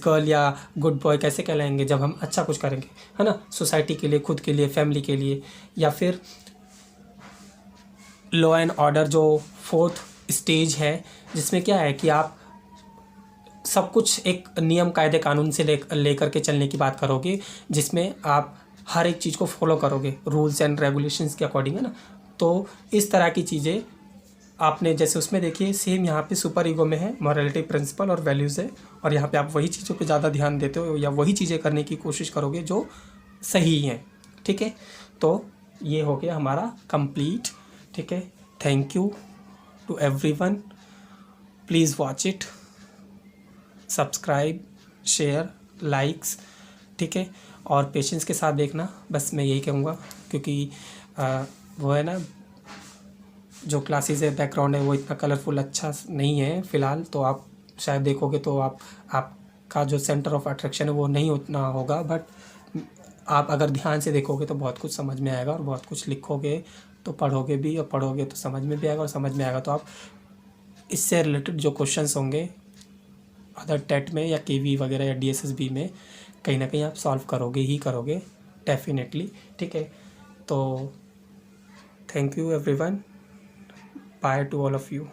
गर्ल या गुड बॉय कैसे कहलाएंगे, जब हम अच्छा कुछ करेंगे, है ना, सोसाइटी के लिए, खुद के लिए, फैमिली के लिए, या फिर लॉ एंड ऑर्डर जो 4th स्टेज है, जिसमें क्या है कि आप सब कुछ एक नियम कायदे कानून से लेकर के चलने की बात करोगे, जिसमें आप हर एक चीज़ को फॉलो करोगे, रूल्स एंड रेगुलेशंस के अकॉर्डिंग, है ना। तो इस तरह की चीज़ें आपने जैसे उसमें देखिए, सेम यहाँ पे सुपर ईगो में है मॉरलिटी प्रिंसिपल और वैल्यूज़ है, और यहाँ पे आप वही चीज़ों पे ज़्यादा ध्यान देते हो या वही चीज़ें करने की कोशिश करोगे जो सही हैं, ठीक है। तो ये हो गया हमारा कंप्लीट, ठीक है। Thank you to everyone, please watch it, subscribe, share, likes, ठीक है। और पेशेंस के साथ देखना, बस मैं यही कहूँगा, क्योंकि वो है ना, जो क्लासेस है, बैकग्राउंड है, वो इतना कलरफुल अच्छा नहीं है फ़िलहाल। तो आप शायद देखोगे तो आपका जो सेंटर ऑफ अट्रैक्शन है वो नहीं उतना होगा, बट आप अगर ध्यान से देखोगे तो बहुत कुछ समझ में आएगा, और बहुत कुछ लिखोगे तो पढ़ोगे भी, और पढ़ोगे तो समझ में भी आएगा, और समझ में आएगा तो आप इससे रिलेटेड जो क्वेश्चंस होंगे अदर टेट में या केवी वगैरह या डीएसएसबी में, कहीं ना कहीं आप सॉल्व करोगे ही करोगे डेफिनेटली, ठीक है। तो thank you everyone, by two all of you.